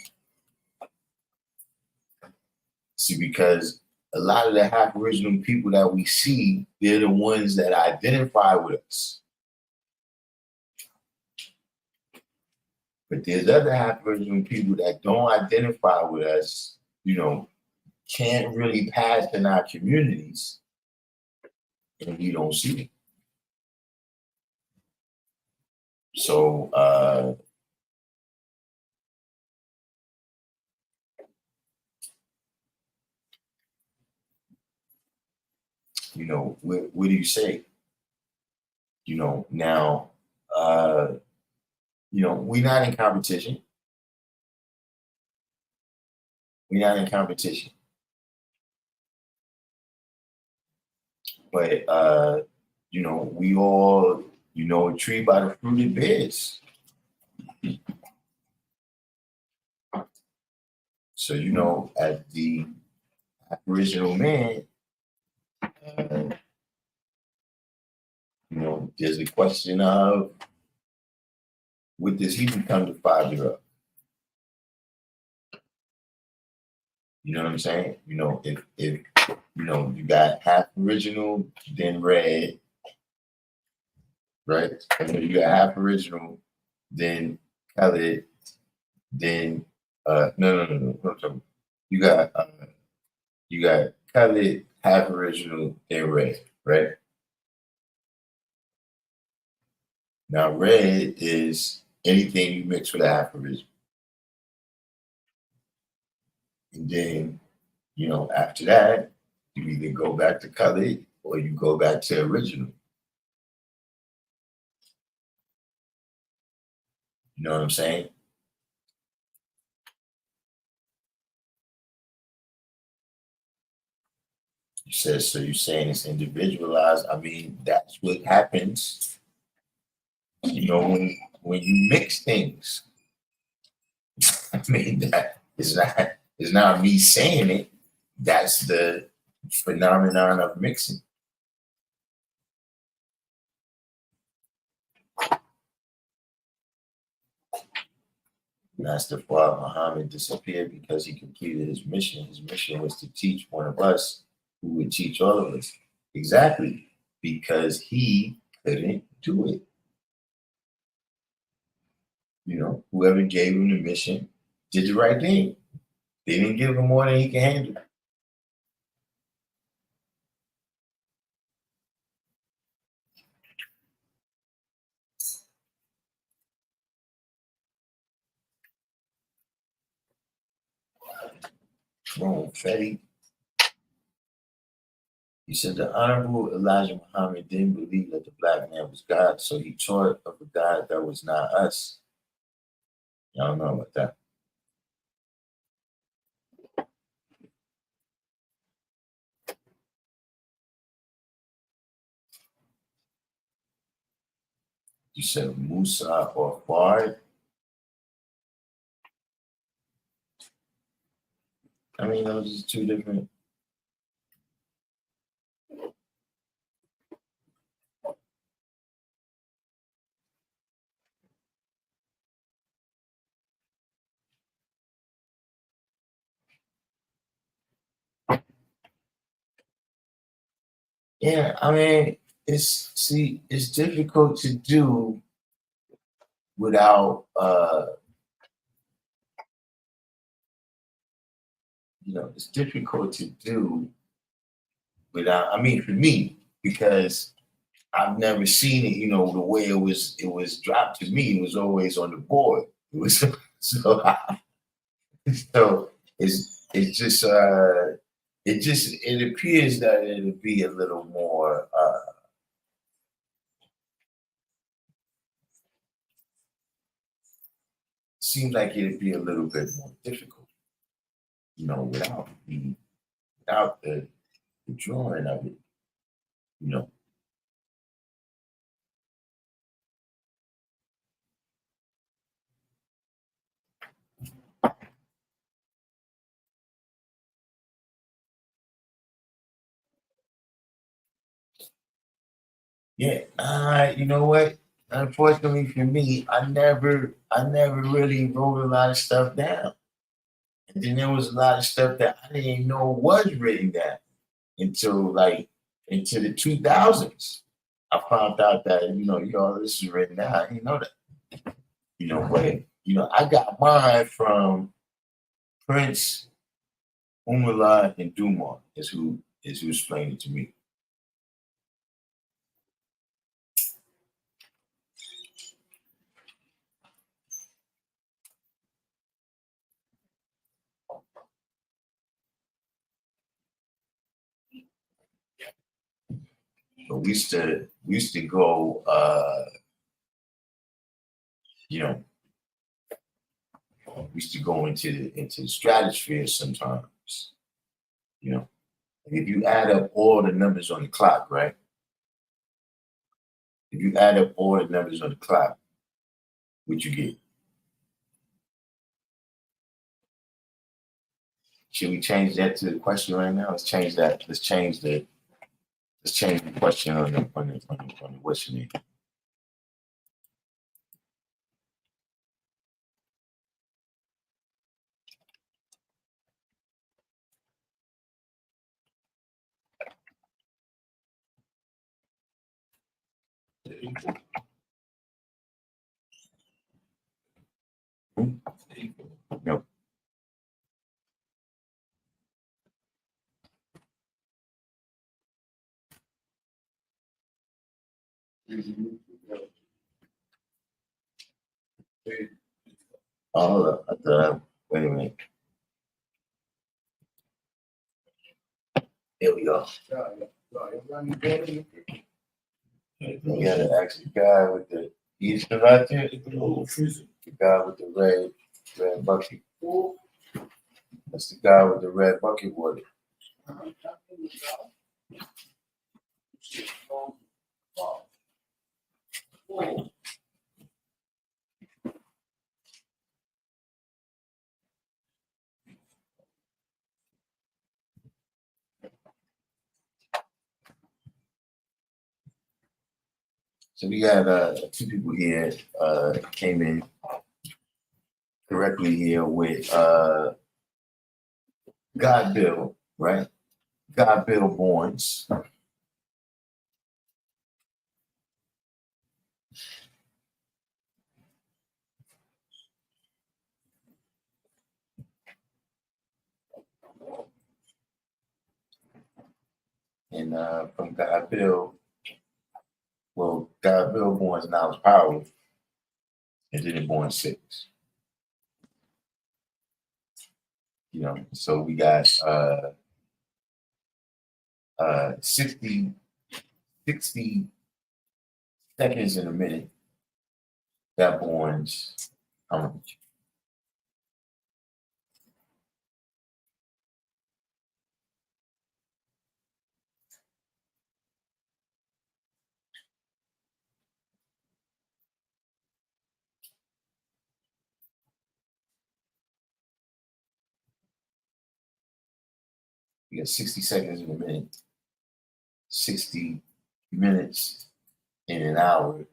See, because a lot of the Aboriginal people that we see, they're the ones that identify with us. But there's other Aboriginal people that don't identify with us, can't really pass in our communities, and we don't see it. So, what do you say? Now, we're not in competition. We're not in competition. But we all, a tree by the fruit it bears. So, as the Aboriginal man, there's a question of what does he become the father of? You know what I'm saying? If you got half original, then red, right? And then you got half original, then colored, then no. You got colored, half original, then red, right? Now red is anything you mix with a half original. And then, after that, you either go back to colored or you go back to original. You know what I'm saying? You said, so you're saying it's individualized. I mean, that's what happens, when you mix things. I mean, that is not, it's not me saying it. That's the phenomenon of mixing. Master Fard Muhammad disappeared because he completed his mission. His mission was to teach one of us who would teach all of us. Exactly. Because he couldn't do it. Whoever gave him the mission did the right thing. They didn't give him more than he can handle. Wrong, Fetty. He said the Honorable Elijah Muhammad didn't believe that the black man was God, so he taught of a God that was not us. Y'all don't know about that. You said Musa or Bard. I mean, those are two different. Yeah, I mean, it's difficult to do without it's difficult to do without, I mean, for me, because I've never seen it, the way it was dropped to me, it was always on the board. It was so so it's just it appears that it'll be a little more seems like it'd be a little bit more difficult, without the drawing of it, you know. Yeah, you know what? Unfortunately for me, I never really wrote a lot of stuff down. And then there was a lot of stuff that I didn't even know was written down until like into the 2000s. I found out that, this is written down. I didn't know that. But I got mine from Prince, Umala, and Dumont is who explained it to me. But we used to go you know, we used to go into the stratosphere sometimes, you know. And if you add up all the numbers on the clock, right? If you add up all the numbers on the clock, what you get? Should we change that to the question right now? Let's change that. Let's change the question on the what's your name? Hmm? No. Oh, hold up. Wait a minute. Here we go. You gotta ask the guy with the he's the right there. The guy with the red bucket. That's the guy with the red bucket water. So we got two people here came in correctly here with God Bill, right? God Bill Borns. And from God Bill, well, God Bill Borns Knowledge Power, and then it born six. So we got 60 seconds in a minute. That borns how much? You got 60 seconds in a minute, 60 minutes in an hour,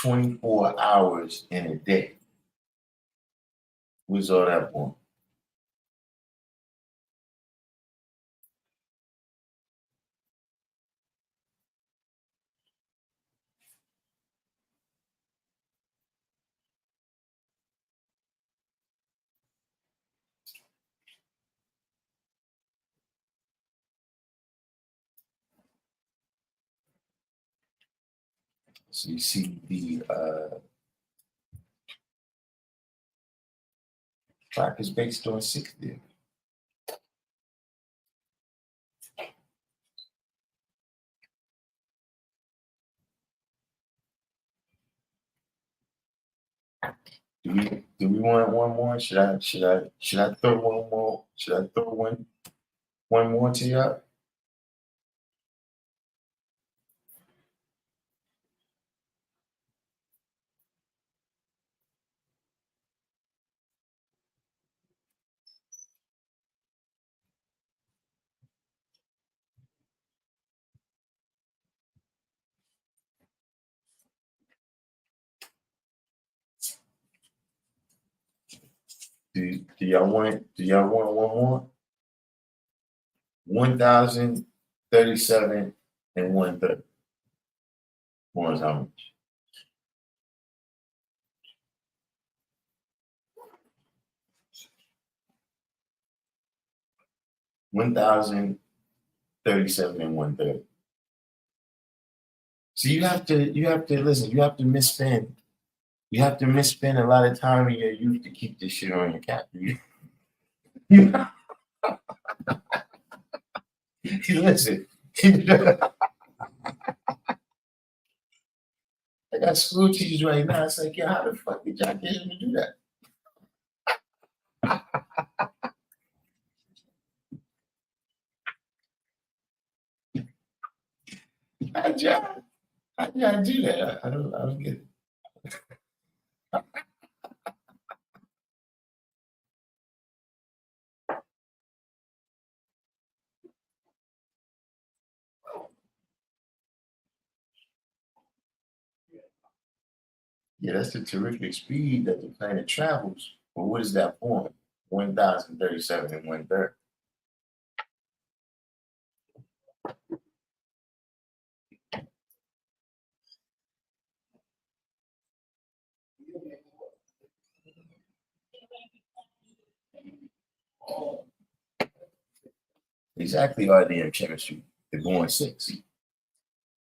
24 hours in a day. What's all that for? So you see the clock is based on 60. Do we want one more? Should I throw one more? Should I throw one more to y'all? Do y'all want one more? 1,037 and 1/3. More is how much? $1,037 and 1/3. So you have to listen, you have to misspend. You have to misspend a lot of time in your youth to keep this shit on your cap. Listen. I got school teachers right now. It's like, yo, how the fuck did y'all get him to do that? How'd y'all do that? I don't get it. Yeah, that's the terrific speed that the planet travels. But what is that for? 1,037 and 1/3. Exactly, RDM chemistry. They're going 6.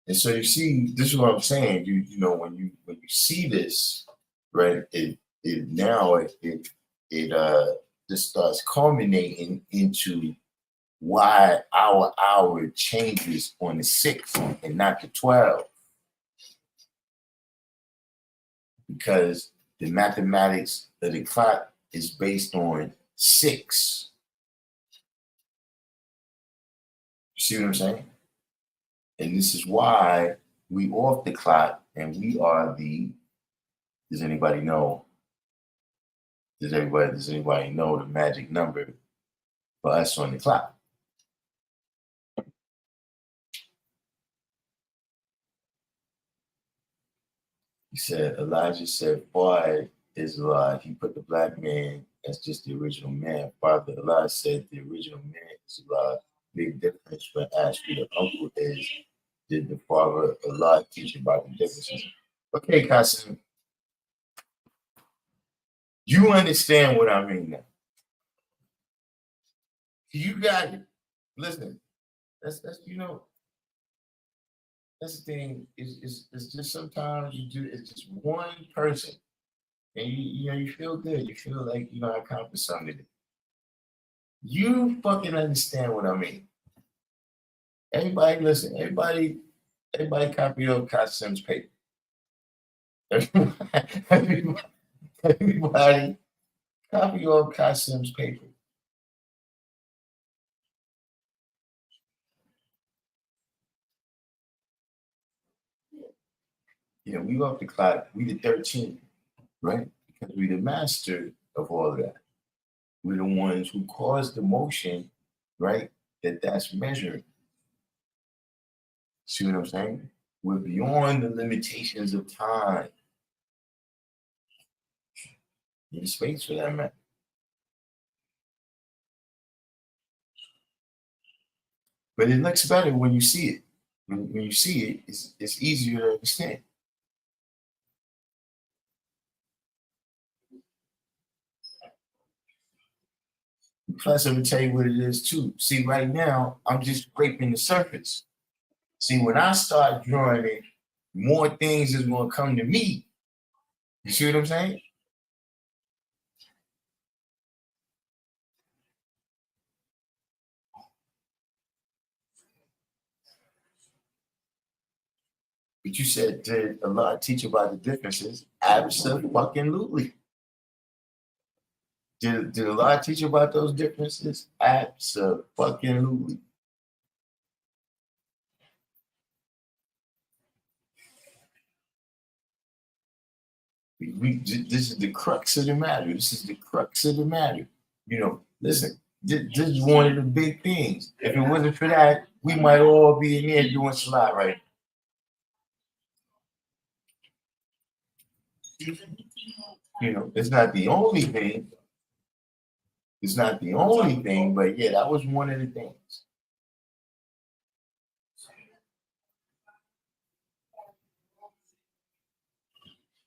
And so you see, this is what I'm saying. You know when you see this, right? It just starts culminating into why our hour changes on the 6th and not the 12th. Because the mathematics of the clock is based on 6. You see what I'm saying? And this is why we off the clock and we are the, does anybody know the magic number for us on the clock? He said, Elijah said, boy, is alive. He put the black man as just the original man. Father Elijah said the original man is alive. Big difference when asked who the uncle is. Did the father Allah teach about the differences? Okay, Kasim, you understand what I mean now. You got it. Listen, that's you know, that's the thing. It's just sometimes you do. It's just one person, and you feel good. You feel like I accomplished something. You fucking understand what I mean. Everybody, listen. Everybody copy of Kasim's paper. Everybody copy of Kasim's paper. Yeah, we off the clock. We the 13th, right? Because we the master of all of that. We're the ones who cause the motion, right? That's measured. See what I'm saying? We're beyond the limitations of time. Need space for that, man. But it looks better when you see it. When you see it, it's easier to understand. Plus, I'm gonna tell you what it is too. See, right now, I'm just scraping the surface. See, when I start drawing it, more things is gonna come to me. You see what I'm saying? But you said, did Allah teach about the differences? Absolutely. Did Allah teach about those differences? Absolutely. This is the crux of the matter. This is the crux of the matter. You know, listen, this is one of the big things. If it wasn't for that, we might all be in there doing salat right. You know, it's not the only thing. It's not the only thing, but yeah, that was one of the things.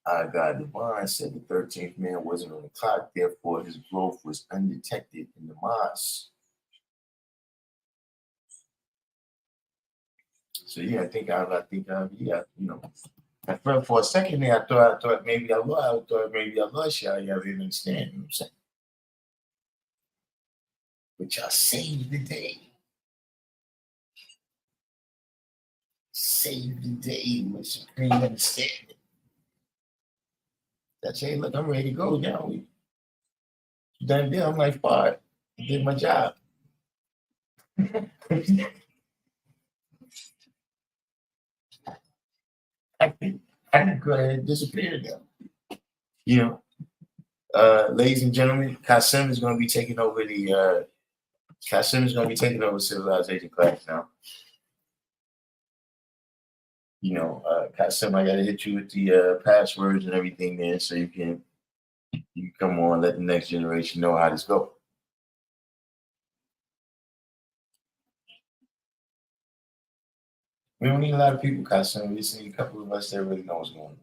God divine said the 13th man wasn't on the clock, therefore his growth was undetected in the mosque. So yeah, yeah, you know. For a second there, I thought maybe Allah shall y'all didn't understand, you know what I'm saying? But y'all saved the day. Saved the day with supreme understanding. That's hey, look, I'm ready to go now. We done deal. I'm like, fine. I did my job. I can go ahead and disappear now. You know, ladies and gentlemen, Qasim is going to be taking over civilization class now. You know, Qasim, I got to hit you with the passwords and everything there, so you can come on, let the next generation know how this goes. We don't need a lot of people, Qasim. We just need a couple of us that really know what's going on.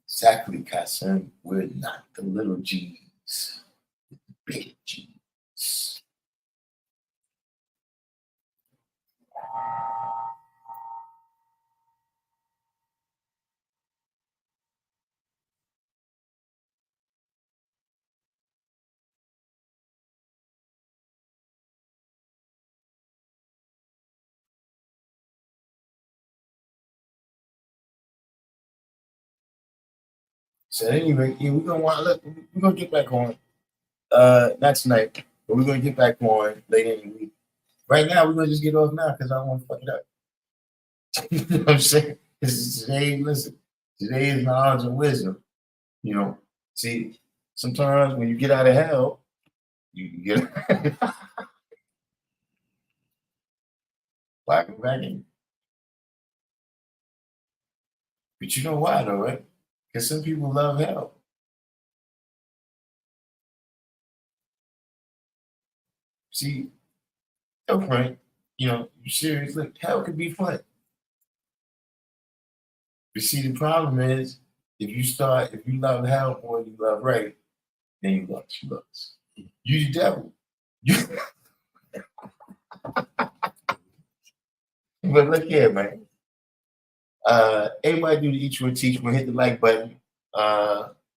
Exactly, Qasim. We're not the little G's, the big G's. So anyway, yeah, we're gonna get back on. Not tonight, but we're gonna get back on later in the week. Right now, we're gonna just get off now because I don't want to fuck it up. You know what I'm saying? Today is knowledge and wisdom. You know, see, sometimes when you get out of hell, you get back in. But you know why though, right? Because some people love hell. See, no Frank, you know, you serious. Look, hell could be fun. But see, the problem is if you love hell more than you love right, then you lust. You the devil. But look here, man. Everybody do the each one teach one, hit the like button.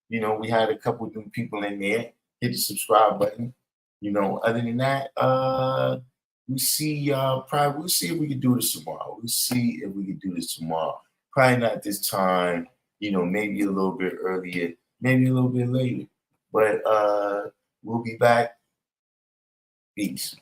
You know, we had a couple of new people in there. Hit the subscribe button. You know, other than that, we'll see if we can do this tomorrow. We'll see if we can do this tomorrow. Probably not this time, you know, maybe a little bit earlier, maybe a little bit later. But we'll be back Peace.